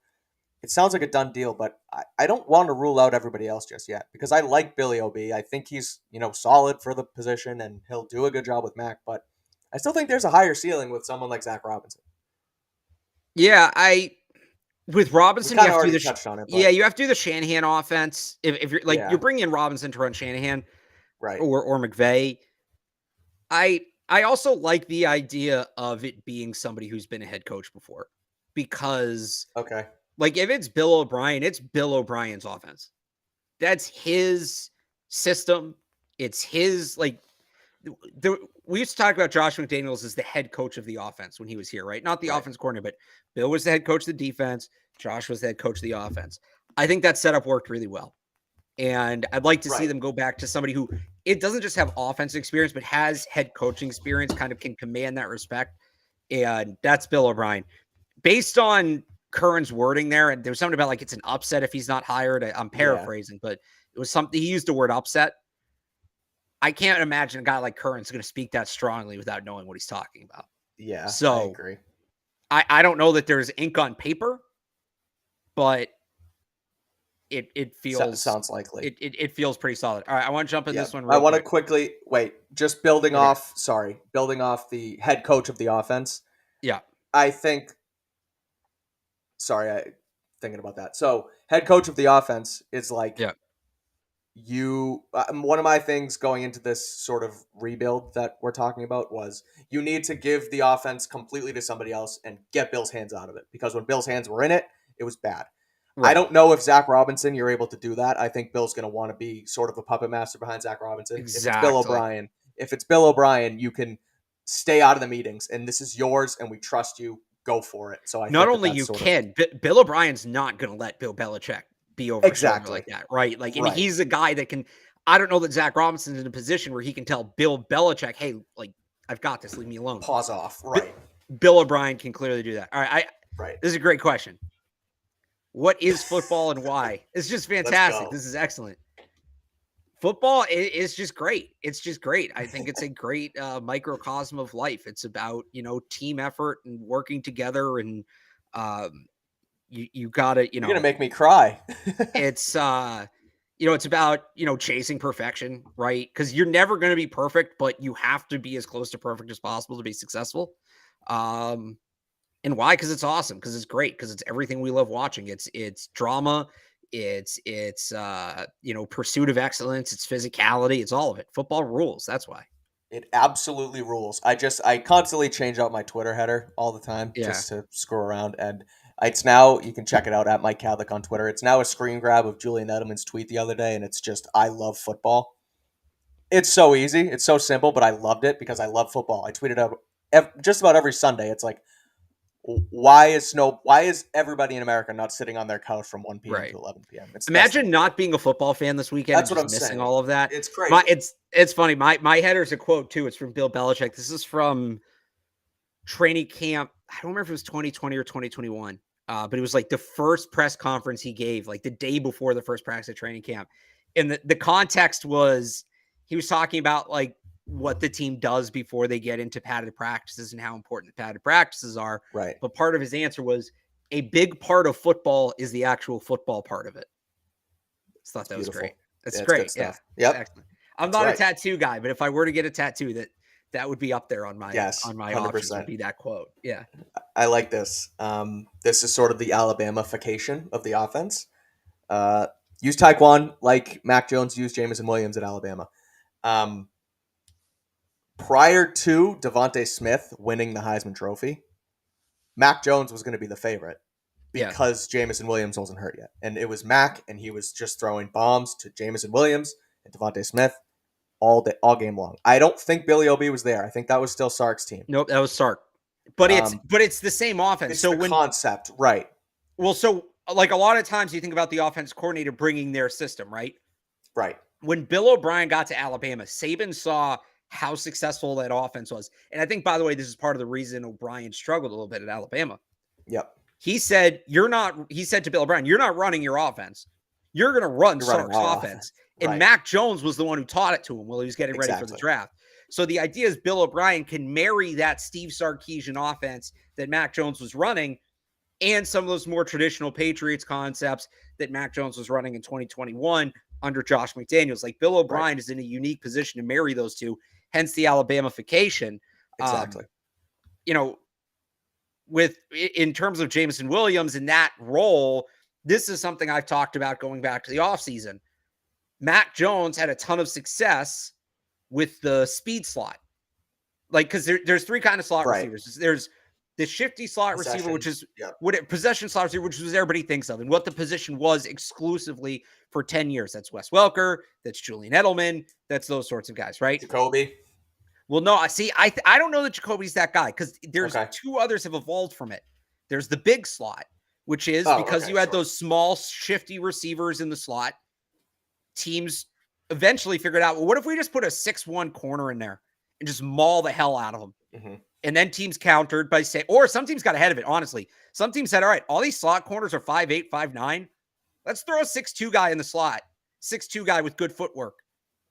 Speaker 1: it sounds like a done deal, but I don't want to rule out everybody else just yet because I like Billy O.B. I think he's, solid for the position and he'll do a good job with Mac, but I still think there's a higher ceiling with someone like Zach Robinson.
Speaker 2: Yeah, with Robinson, you have to do
Speaker 1: touched on it.
Speaker 2: Yeah, you have to do the Shanahan offense. If you're you're bringing in Robinson to run Shanahan,
Speaker 1: right,
Speaker 2: or McVay. I also like the idea of it being somebody who's been a head coach before because if it's Bill O'Brien, it's Bill O'Brien's offense. That's his system. It's his we used to talk about Josh McDaniels as the head coach of the offense when he was here, right? Not the offense coordinator, but Bill was the head coach of the defense. Josh was the head coach of the offense. I think that setup worked really well. And I'd like to see them go back to somebody who it doesn't just have offensive experience, but has head coaching experience, kind of can command that respect. And that's Bill O'Brien. Based on Curran's wording there, and there was something about like it's an upset if he's not hired. I'm paraphrasing, but it was something, he used the word upset. I can't imagine a guy like Curran's going to speak that strongly without knowing what he's talking about.
Speaker 1: Yeah,
Speaker 2: So
Speaker 1: I agree.
Speaker 2: I don't know that there's ink on paper, but it feels
Speaker 1: sounds likely.
Speaker 2: It feels pretty solid. All right, I want to jump in this one
Speaker 1: I
Speaker 2: real
Speaker 1: want to
Speaker 2: quick.
Speaker 1: quickly just building off the head coach of the offense.
Speaker 2: Yeah.
Speaker 1: I think thinking about that. So, head coach of the offense is like one of my things going into this sort of rebuild that we're talking about was you need to give the offense completely to somebody else and get Bill's hands out of it, because when Bill's hands were in it, it was bad.
Speaker 2: Right.
Speaker 1: I don't know if Zach Robinson, you're able to do that. I think Bill's going to want to be sort of a puppet master behind Zach Robinson.
Speaker 2: Exactly.
Speaker 1: If it's Bill O'Brien, you can stay out of the meetings, and this is yours, and we trust you. Go for it. So
Speaker 2: not only you can, Bill O'Brien's not going to let Bill Belichick be over like that, right? Like, and he's a guy that can. I don't know that Zach Robinson's in a position where he can tell Bill Belichick, "Hey, like, I've got this. Leave me alone."
Speaker 1: Pause off. Right.
Speaker 2: Bill O'Brien can clearly do that. All right.
Speaker 1: Right.
Speaker 2: This is a great question. What is football and why? It's just fantastic. This is excellent. Football is just great. It's just great. I think it's a great microcosm of life. It's about, team effort and working together, and you gotta,
Speaker 1: you're gonna make me cry.
Speaker 2: It's it's about, chasing perfection, right? Because you're never going to be perfect, but you have to be as close to perfect as possible to be successful. And why? Because it's awesome. Because it's great. Because it's everything we love watching. It's drama. It's pursuit of excellence. It's physicality. It's all of it. Football rules. That's why.
Speaker 1: It absolutely rules. I constantly change out my Twitter header all the time just to screw around. And it's now, you can check it out at Mike Kadlick on Twitter. It's now a screen grab of Julian Edelman's tweet the other day, and it's just, I love football. It's so easy. It's so simple, but I loved it because I love football. I tweeted out just about every Sunday. It's like, why is everybody in America not sitting on their couch from 1 p.m. to 11 p.m.?
Speaker 2: Imagine not being a football fan this weekend.
Speaker 1: That's
Speaker 2: and
Speaker 1: what I'm
Speaker 2: missing
Speaker 1: saying.
Speaker 2: All of that.
Speaker 1: It's crazy.
Speaker 2: It's funny. My header's a quote too. It's from Bill Belichick. This is from training camp. I don't remember if it was 2020 or 2021. But it was like the first press conference he gave, like the day before the first practice at training camp. And the context was, he was talking about like what the team does before they get into padded practices and how important the padded practices are.
Speaker 1: Right.
Speaker 2: But part of his answer was, a big part of football is the actual football part of it. I thought that was great. That's great. Yeah.
Speaker 1: Yep.
Speaker 2: Excellent. I'm not a tattoo guy, but if I were to get a tattoo, that would be up there on my options, would be that quote. Yeah.
Speaker 1: I like this. This is sort of the Alabama-fication of the offense. Use Taekwon like Mac Jones used Jameson Williams at Alabama. Prior to Devontae Smith winning the Heisman Trophy, Mac Jones was going to be the favorite because Jameson Williams wasn't hurt yet. And it was Mac, and he was just throwing bombs to Jameson Williams and Devontae Smith all game long. I don't think Billy O.B. was there. I think that was still Sark's team.
Speaker 2: Nope, that was Sark. But it's the same offense.
Speaker 1: It's so the concept, right?
Speaker 2: Well, so like a lot of times you think about the offense coordinator bringing their system, right?
Speaker 1: Right.
Speaker 2: When Bill O'Brien got to Alabama, Saban saw how successful that offense was. And I think, by the way, this is part of the reason O'Brien struggled a little bit at Alabama.
Speaker 1: Yep.
Speaker 2: He said to Bill O'Brien, you're not running your offense. You're going to run Sark's offense. And Mac Jones was the one who taught it to him while he was getting ready for the draft. So the idea is Bill O'Brien can marry that Steve Sarkisian offense that Mac Jones was running and some of those more traditional Patriots concepts that Mac Jones was running in 2021 under Josh McDaniels. Like, Bill O'Brien is in a unique position to marry those two, hence the Alabama-fication.
Speaker 1: Exactly.
Speaker 2: In terms of Jameson Williams in that role, this is something I've talked about going back to the offseason. Mac Jones had a ton of success with the speed slot. Like, because there's three kind of slot receivers. There's the shifty slot receiver, which is possession slot receiver, which is everybody thinks of, and what the position was exclusively for 10 years. That's Wes Welker. That's Julian Edelman. That's those sorts of guys, right?
Speaker 1: Jacoby.
Speaker 2: Well, no, I don't know that Jacoby's that guy, because there's two others have evolved from it. There's the big slot, which is because you had those small shifty receivers in the slot. Teams eventually figured out, well, what if we just put a 6'1" corner in there and just maul the hell out of them?
Speaker 1: Mm-hmm.
Speaker 2: And then teams countered by saying, or some teams got ahead of it, honestly. Some teams said, all right, all these slot corners are 5'8", 5'9". Let's throw a 6'2" guy in the slot, 6'2" guy with good footwork.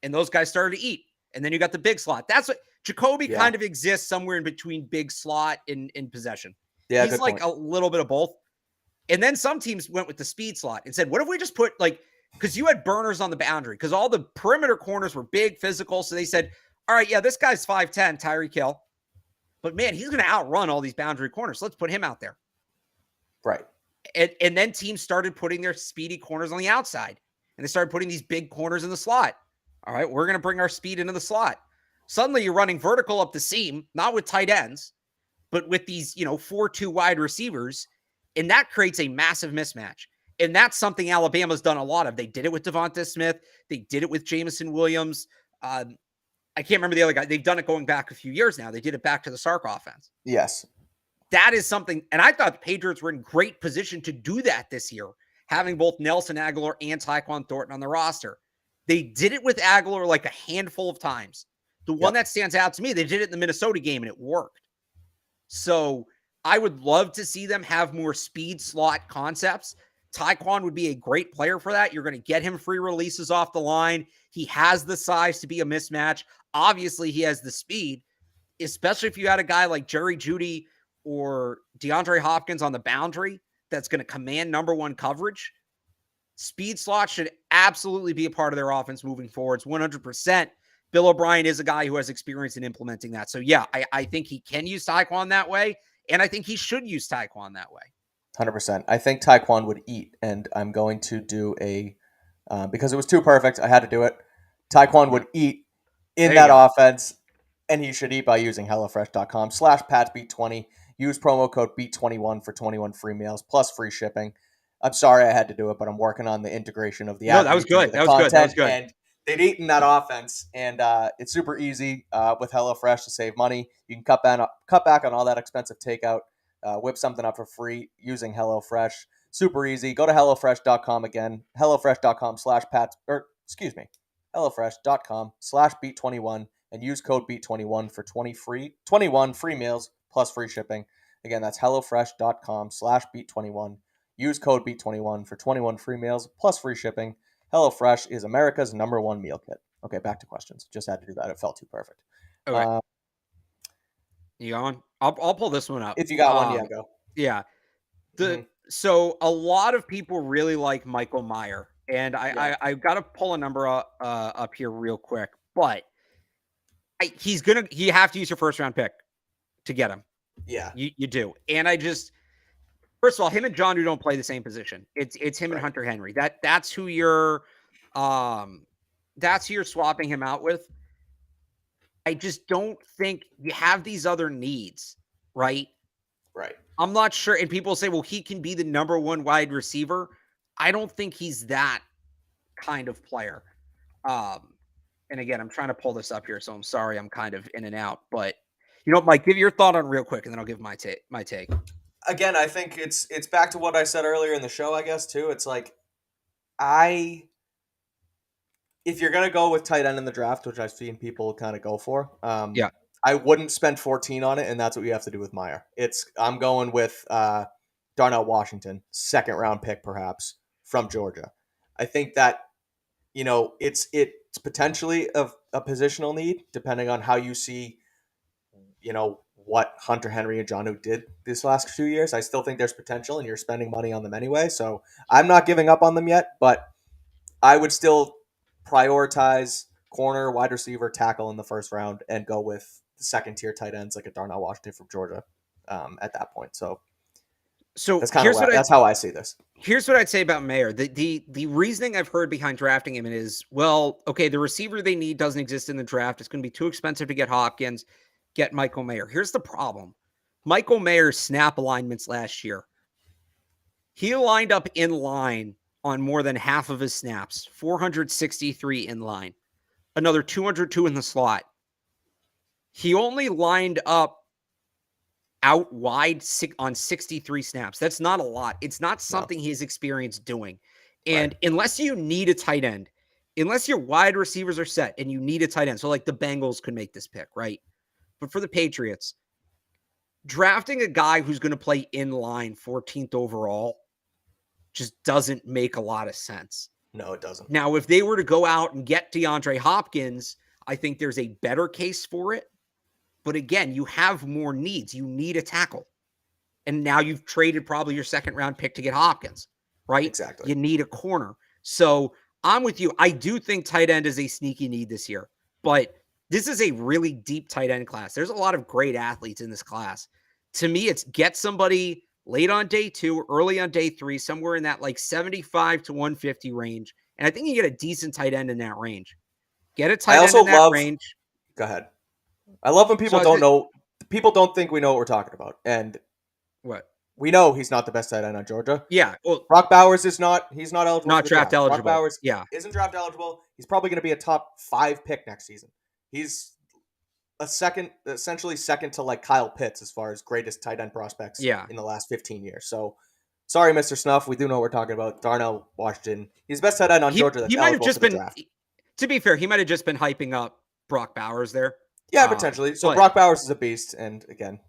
Speaker 2: And those guys started to eat. And then you got the big slot. That's what Jacoby kind of exists somewhere in between big slot and in possession.
Speaker 1: Yeah,
Speaker 2: he's like a little bit of both. And then some teams went with the speed slot and said, what if we just put like, because you had burners on the boundary, because all the perimeter corners were big, physical. So they said, all right, yeah, this guy's 5'10", Tyreek Hill. But man, he's going to outrun all these boundary corners. So let's put him out there.
Speaker 1: Right.
Speaker 2: And then teams started putting their speedy corners on the outside. And they started putting these big corners in the slot. All right, we're going to bring our speed into the slot. Suddenly you're running vertical up the seam, not with tight ends, but with these, 4-2 wide receivers. And that creates a massive mismatch. And that's something Alabama's done a lot of. They did it with Devonta Smith. They did it with Jamison Williams. I can't remember the other guy. They've done it going back a few years now. They did it back to the Sark offense.
Speaker 1: Yes.
Speaker 2: That is something, and I thought the Patriots were in great position to do that this year, having both Nelson Aguilar and Tyquan Thornton on the roster. They did it with Aguilar like a handful of times. The one that stands out to me, they did it in the Minnesota game, and it worked. So I would love to see them have more speed slot concepts. Tyquan would be a great player for that. You're going to get him free releases off the line. He has the size to be a mismatch. Obviously, he has the speed, especially if you had a guy like Jerry Jeudy or DeAndre Hopkins on the boundary that's going to command number one coverage. Speed slot should absolutely be a part of their offense moving forwards, 100%. Bill O'Brien is a guy who has experience in implementing that. So, yeah, I think he can use Tyquan that way, and I think he should use Tyquan that way.
Speaker 1: 100%. I think Tyquan would eat, and I'm going to do because it was too perfect, I had to do it. Tyquan would eat in that offense, and he should eat by using HelloFresh.com/PatsBeat20. Use promo code BEAT21 for 21 free meals plus free shipping. I'm sorry I had to do it, but I'm working on the integration of the app.
Speaker 2: No, that was good. That was good.
Speaker 1: And they've eaten that offense, and it's super easy with HelloFresh to save money. You can cut back on all that expensive takeout, whip something up for free using HelloFresh. Super easy. Go to HelloFresh.com again. HelloFresh.com/BeAT21 and use code BEAT21 for 21 free meals plus free shipping. Again, that's HelloFresh.com/BeAT21. Use code BEAT21 for 21 free meals plus free shipping. HelloFresh is America's #1 meal kit. Okay, back to questions. Just had to do that. It felt too perfect.
Speaker 2: Okay. You going? I'll pull this one up.
Speaker 1: If you got one, yeah, go.
Speaker 2: Yeah. So a lot of people really like Michael Mayer, and I've got to pull a number up here real quick, but you have to use your first round pick to get him.
Speaker 1: Yeah,
Speaker 2: you do. And first of all, him and John, who don't play the same position. It's him and Hunter Henry. That's who you're swapping him out with. I just don't think you have these other needs, right?
Speaker 1: Right.
Speaker 2: I'm not sure. And people say, well, he can be the #1 wide receiver. I don't think he's that kind of player. And again, I'm trying to pull this up here, so I'm sorry I'm kind of in and out. But, Mike, give your thought on real quick, and then I'll give my take.
Speaker 1: Again, I think it's back to what I said earlier in the show, I guess, too. It's like, if you're going to go with tight end in the draft, which I've seen people kind of go for, I wouldn't spend 14 on it, and that's what you have to do with Meyer. I'm going with Darnell Washington, second round pick perhaps from Georgia. I think that it's potentially a positional need depending on how you see what Hunter Henry and Jonnu did this last few years. I still think there's potential, and you're spending money on them anyway. So I'm not giving up on them yet, but I would still prioritize corner, wide receiver, tackle in the first round and go with the second tier tight ends like a Darnell Washington from Georgia at that point. So that's that's how I see this.
Speaker 2: Here's what I'd say about Mayer. The reasoning I've heard behind drafting him is, well, okay, the receiver they need doesn't exist in the draft. It's going to be too expensive to get Hopkins. Get Michael Mayer. Here's the problem. Michael Mayer's snap alignments last year. He lined up in line on more than half of his snaps, 463 in line, another 202 in the slot. He only lined up out wide on 63 snaps. That's not a lot. It's not something he's experienced doing. And unless you need a tight end, unless your wide receivers are set and you need a tight end, so like the Bengals could make this pick, right? But for the Patriots, drafting a guy who's going to play in line 14th overall just doesn't make a lot of sense.
Speaker 1: No, it doesn't.
Speaker 2: Now, if they were to go out and get DeAndre Hopkins, I think there's a better case for it. But again, you have more needs. You need a tackle. And now you've traded probably your second round pick to get Hopkins, right?
Speaker 1: Exactly.
Speaker 2: You need a corner. So I'm with you. I do think tight end is a sneaky need this year, but this is a really deep tight end class. There's a lot of great athletes in this class. To me, it's get somebody late on day 2, early on day 3, somewhere in that like 75 to 150 range. And I think you get a decent tight end in that range. Get a
Speaker 1: I
Speaker 2: tight end
Speaker 1: also
Speaker 2: in that
Speaker 1: love.
Speaker 2: range.
Speaker 1: Go ahead. I love when people
Speaker 2: So
Speaker 1: don't know. People don't think we know what we're talking about, and
Speaker 2: what?
Speaker 1: we know he's not the best tight end on Georgia.
Speaker 2: Yeah. Well,
Speaker 1: Brock Bowers is not. He's not eligible
Speaker 2: not
Speaker 1: for the
Speaker 2: draft
Speaker 1: draft. Brock
Speaker 2: eligible.
Speaker 1: Bowers
Speaker 2: Yeah.
Speaker 1: isn't draft eligible. He's probably going to be a top 5 pick next season. He's essentially second to like Kyle Pitts as far as greatest tight end prospects in the last 15 years. So, sorry, Mr. Snuff. We do know what we're talking about. Darnell Washington. He's the best tight end on Georgia that's eligible for the draft.
Speaker 2: To be fair, he might have just been hyping up Brock Bowers there.
Speaker 1: Yeah, potentially. So Brock Bowers is a beast, and again,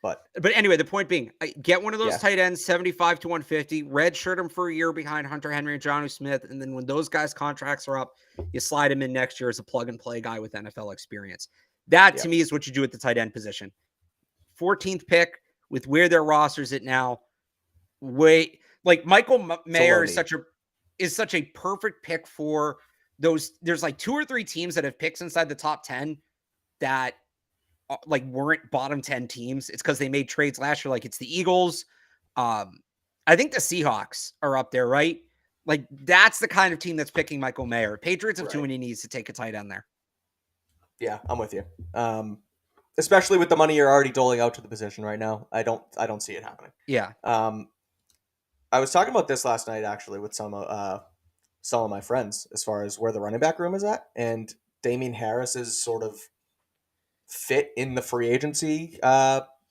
Speaker 1: but
Speaker 2: anyway, the point being, get one of those tight ends, 75 to 150, redshirt him for a year behind Hunter Henry and Jonnu Smith, and then when those guys' contracts are up, you slide him in next year as a plug-and-play guy with NFL experience. That, to me, is what you do at the tight end position. 14th pick, with where their roster's at now, Michael Mayer is such a perfect pick for those. There's like 2 or 3 teams that have picks inside the top 10 that like weren't bottom 10 teams. It's because they made trades last year. Like it's the Eagles. I think the Seahawks are up there, right? Like that's the kind of team that's picking Michael Mayer. Patriots have too many needs to take a tight end there.
Speaker 1: Yeah, I'm with you. Especially with the money you're already doling out to the position right now. I don't see it happening.
Speaker 2: Yeah.
Speaker 1: I was talking about this last night actually with some of my friends as far as where the running back room is at, and Damien Harris is sort of fit in the free agency,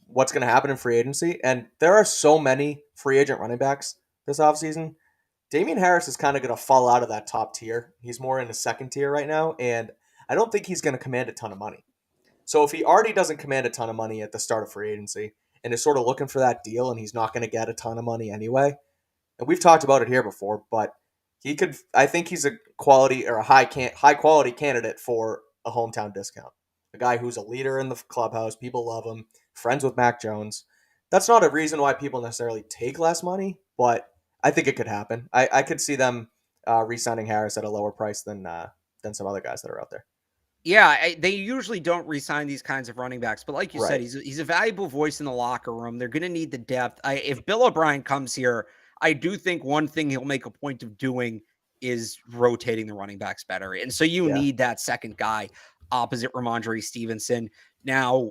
Speaker 1: what's going to happen in free agency. And there are so many free agent running backs this offseason. Damien Harris is kind of going to fall out of that top tier. He's more in the second tier right now, and I don't think he's going to command a ton of money. So if he already doesn't command a ton of money at the start of free agency and is sort of looking for that deal and he's not going to get a ton of money anyway, and we've talked about it here before, but I think he's a quality or a high quality candidate for a hometown discount. A guy who's a leader in the clubhouse. People love him. Friends with Mac Jones. That's not a reason why people necessarily take less money, but I think it could happen. I could see them re-signing Harris at a lower price than some other guys that are out there.
Speaker 2: Yeah, they usually don't re-sign these kinds of running backs, but like you said, he's a valuable voice in the locker room. They're going to need the depth. If Bill O'Brien comes here, I do think one thing he'll make a point of doing is rotating the running backs better. And so you need that second guy opposite Ramondre Stevenson. Now,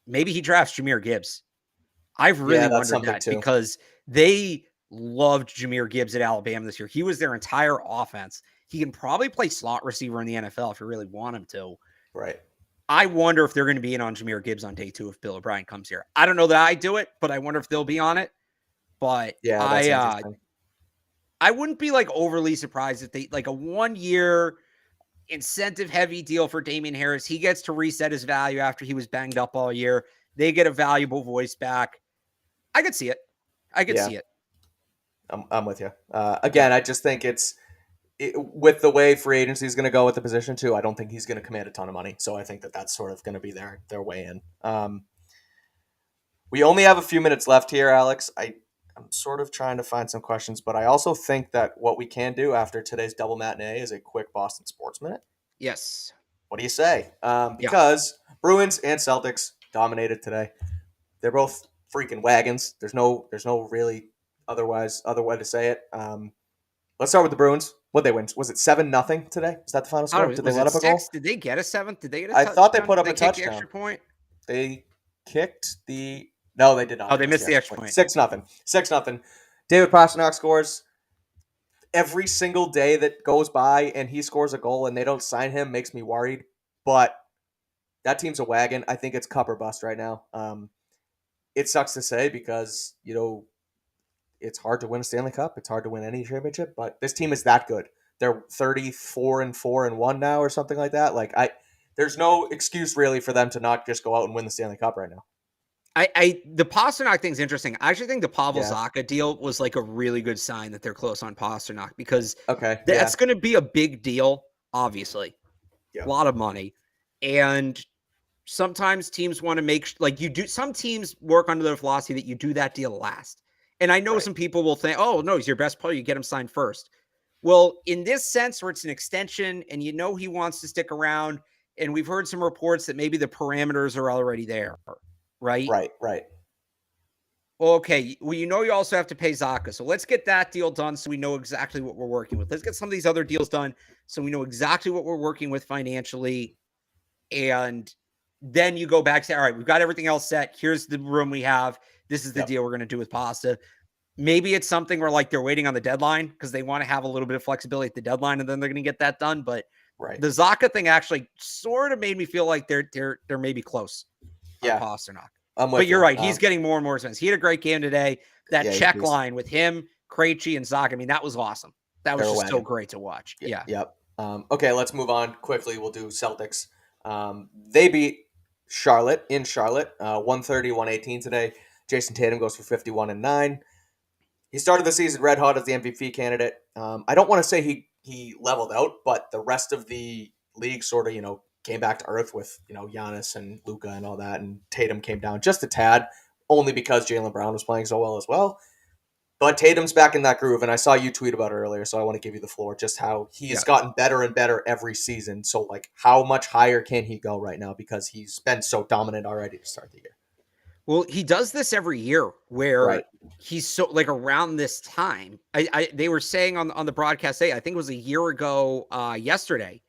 Speaker 2: maybe he drafts Jahmyr Gibbs. I've really wondered that too, because they loved Jahmyr Gibbs at Alabama this year. He was their entire offense. He can probably play slot receiver in the NFL if you really want him to.
Speaker 1: Right.
Speaker 2: I wonder if they're going to be in on Jahmyr Gibbs on day 2 if Bill O'Brien comes here. I don't know that I do it, but I wonder if they'll be on it. But yeah, I wouldn't be like overly surprised if they like a 1-year incentive heavy deal for Damien Harris. He gets to reset his value after he was banged up all year. They get a valuable voice back. I could see it. See it.
Speaker 1: I'm with you. Again, I just think with the way free agency is going to go with the position too, I don't think he's going to command a ton of money. So I think that's sort of going to be their way in. We only have a few minutes left here, Alex. I'm sort of trying to find some questions, but I also think that what we can do after today's double matinee is a quick Boston Sports Minute.
Speaker 2: Yes.
Speaker 1: What do you say? Because Bruins and Celtics dominated today. They're both freaking wagons. There's no really other way to say it. Let's start with the Bruins. What'd they win? Was it 7-0 today? Is that the final score? Did they let up a goal?
Speaker 2: Did they get a 7th? Did they get a
Speaker 1: touchdown? I thought they put up a touchdown.
Speaker 2: The extra point?
Speaker 1: They kicked the... No, they did not.
Speaker 2: Oh, they missed the extra point.
Speaker 1: 6-0. 6-0. David Pastrnak scores. Every single day that goes by and he scores a goal and they don't sign him makes me worried. But that team's a wagon. I think it's cup or bust right now. It sucks to say because, it's hard to win a Stanley Cup. It's hard to win any championship. But this team is that good. They're 34-4-1 now or something like that. There's no excuse really for them to not just go out and win the Stanley Cup right now.
Speaker 2: The Pasternak thing's interesting. I actually think the Pavel
Speaker 1: Yeah.
Speaker 2: Zacha deal was like a really good sign that they're close on Pasternak, because
Speaker 1: Okay. Yeah.
Speaker 2: that's going to be a big deal, obviously.
Speaker 1: Yeah.
Speaker 2: A lot of money. And sometimes teams want to make like you do. Some teams work under the philosophy that you do that deal last. And I know
Speaker 1: Right.
Speaker 2: some people will think, oh, no, he's your best player. You get him signed first. Well, in this sense, where it's an extension and you know he wants to stick around, and we've heard some reports that maybe the parameters are already there, right?
Speaker 1: Right. Right.
Speaker 2: Okay, well, you know you also have to pay Zaka. So let's get that deal done so we know exactly what we're working with. Let's get some of these other deals done so we know exactly what we're working with financially. And then you go back and say, all right, we've got everything else set. Here's the room we have. This is the
Speaker 1: Yep.
Speaker 2: deal we're going to do with Pasta. Maybe it's something where like they're waiting on the deadline because they want to have a little bit of flexibility at the deadline, and then they're going to get that done. But
Speaker 1: Right.
Speaker 2: the Zaka thing actually sort of made me feel like they're maybe close on
Speaker 1: Yeah.
Speaker 2: Pasternak.
Speaker 1: I'm with
Speaker 2: But you're
Speaker 1: you.
Speaker 2: right. He's getting more and more expensive. He had a great game today. That
Speaker 1: Yeah.
Speaker 2: check line with him, Krejci, and Zaka, I mean, that was awesome. That was
Speaker 1: They're a
Speaker 2: just so
Speaker 1: wagon.
Speaker 2: great to watch. Yeah.
Speaker 1: Yep. Okay, let's move on quickly. We'll do Celtics. They beat Charlotte in Charlotte, 130, 118 today. Jason Tatum goes for 51 and 9. He started the season red hot as the MVP candidate. I don't want to say he leveled out, but the rest of the league sort of, came back to earth with, Giannis and Luka and all that, and Tatum came down just a tad, only because Jaylen Brown was playing so well as well. But Tatum's back in that groove, and I saw you tweet about it earlier, so I want to give you the floor. Just how he's gotten better and better every season. So, like, how much higher can he go right now? Because he's been so dominant already to start the year.
Speaker 2: Well, he does this every year where
Speaker 1: Right.
Speaker 2: he's so like around this time. They were saying on the broadcast today, I think it was a year ago yesterday,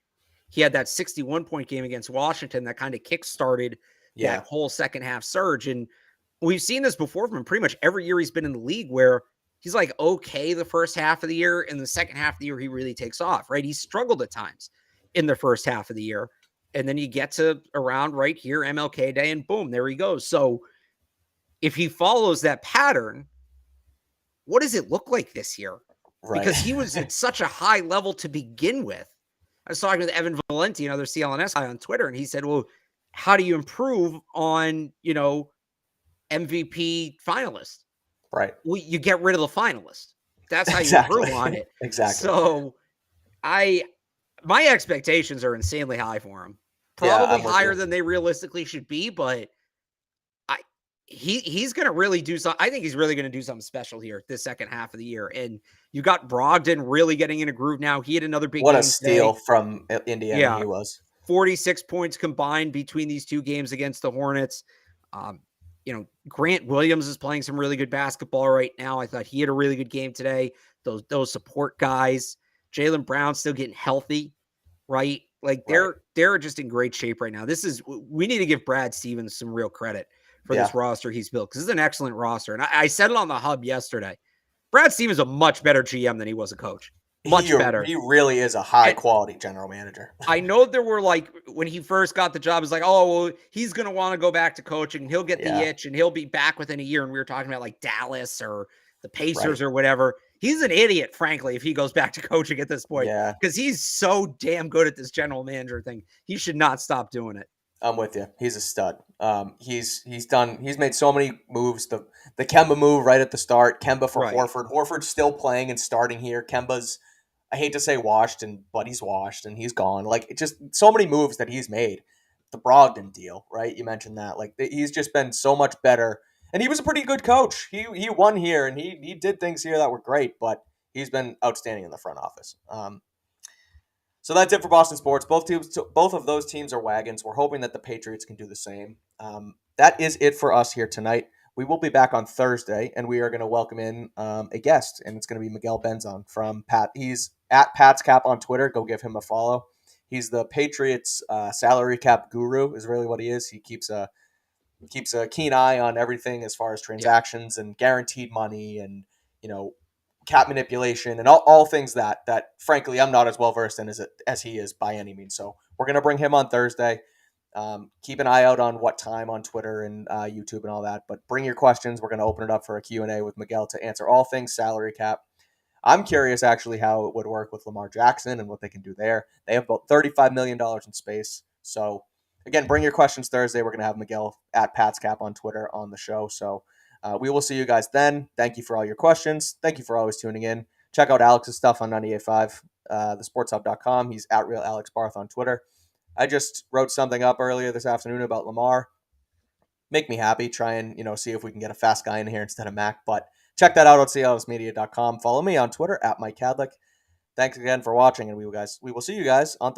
Speaker 2: he had that 61-point game against Washington that kind of kick-started that
Speaker 1: Yeah.
Speaker 2: whole second half surge. And we've seen this before from him pretty much every year he's been in the league, where he's like okay the first half of the year, and the second half of the year he really takes off, right? He struggled at times in the first half of the year. And then you get to around right here, MLK Day, and boom, there he goes. So if he follows that pattern, what does it look like this year?
Speaker 1: Right.
Speaker 2: Because he was at such a high level to begin with. I was talking with Evan Valenti, another CLNS guy, on Twitter, and he said, well, how do you improve on, MVP finalist?
Speaker 1: Right.
Speaker 2: Well, you get rid of the finalist. That's how you
Speaker 1: Exactly.
Speaker 2: improve on it.
Speaker 1: Exactly.
Speaker 2: So my expectations are insanely high for him.
Speaker 1: Yeah,
Speaker 2: Probably
Speaker 1: I'm with
Speaker 2: higher
Speaker 1: you.
Speaker 2: than they realistically should be, but he's going to really do something. I think he's really going to do something special here this second half of the year. And you got Brogdon really getting in a groove now. He had another big
Speaker 1: What
Speaker 2: game
Speaker 1: a steal
Speaker 2: today.
Speaker 1: from Indiana
Speaker 2: Yeah.
Speaker 1: he was.
Speaker 2: 46 points combined between these two games against the Hornets. Grant Williams is playing some really good basketball right now. I thought he had a really good game today. Those support guys, Jaylen Brown still getting healthy, right? Like they're just in great shape right now. We need to give Brad Stevens some real credit for this roster he's built, because this is an excellent roster. And I said it on the hub yesterday. Brad Stevens is a much better GM than he was a coach. Much better.
Speaker 1: He really is a high quality general manager.
Speaker 2: I know there were like, when he first got the job, it's like, oh, well, he's going to want to go back to coaching, and he'll get the itch, and he'll be back within a year. And we were talking about like Dallas or the Pacers or whatever. He's an idiot, frankly, if he goes back to coaching at this point, because he's so damn good at this general manager thing. He should not stop doing it.
Speaker 1: I'm with you. He's a stud. He's made so many moves. The Kemba move right at the start. Kemba for Horford. Horford's still playing and starting here. Kemba's, I hate to say washed, but he's washed and he's gone. Like, it just so many moves that he's made. The Brogdon deal, right? You mentioned that. Like, he's just been so much better. And he was a pretty good coach. He won here, and he did things here that were great, but he's been outstanding in the front office. So that's it for Boston sports. Both of those teams are wagons. We're hoping that the Patriots can do the same. That is it for us here tonight. We will be back on Thursday, and we are going to welcome in a guest, and it's going to be Miguel Benzon from Pat. He's at Pat's Cap on Twitter. Go give him a follow. He's the Patriots salary cap guru, is really what he is. He keeps a keen eye on everything as far as transactions and guaranteed money and cap manipulation and all things that frankly I'm not as well versed in as he is by any means. So we're gonna bring him on Thursday. Keep an eye out on what time on Twitter and YouTube and all that. But bring your questions. We're gonna open it up for a Q&A with Miguel to answer all things salary cap. I'm curious actually how it would work with Lamar Jackson and what they can do there. They have about $35 million in space, so again, bring your questions Thursday. We're going to have Miguel at PatsCap on Twitter on the show. So we will see you guys then. Thank you for all your questions. Thank you for always tuning in. Check out Alex's stuff on 98.5, thesportshub.com. He's at Real Alex Barth on Twitter. I just wrote something up earlier this afternoon about Lamar. Make me happy. Try and, see if we can get a fast guy in here instead of Mac. But check that out on CLNSmedia.com. Follow me on Twitter at Mike Kadlick. Thanks again for watching, and we will see you guys on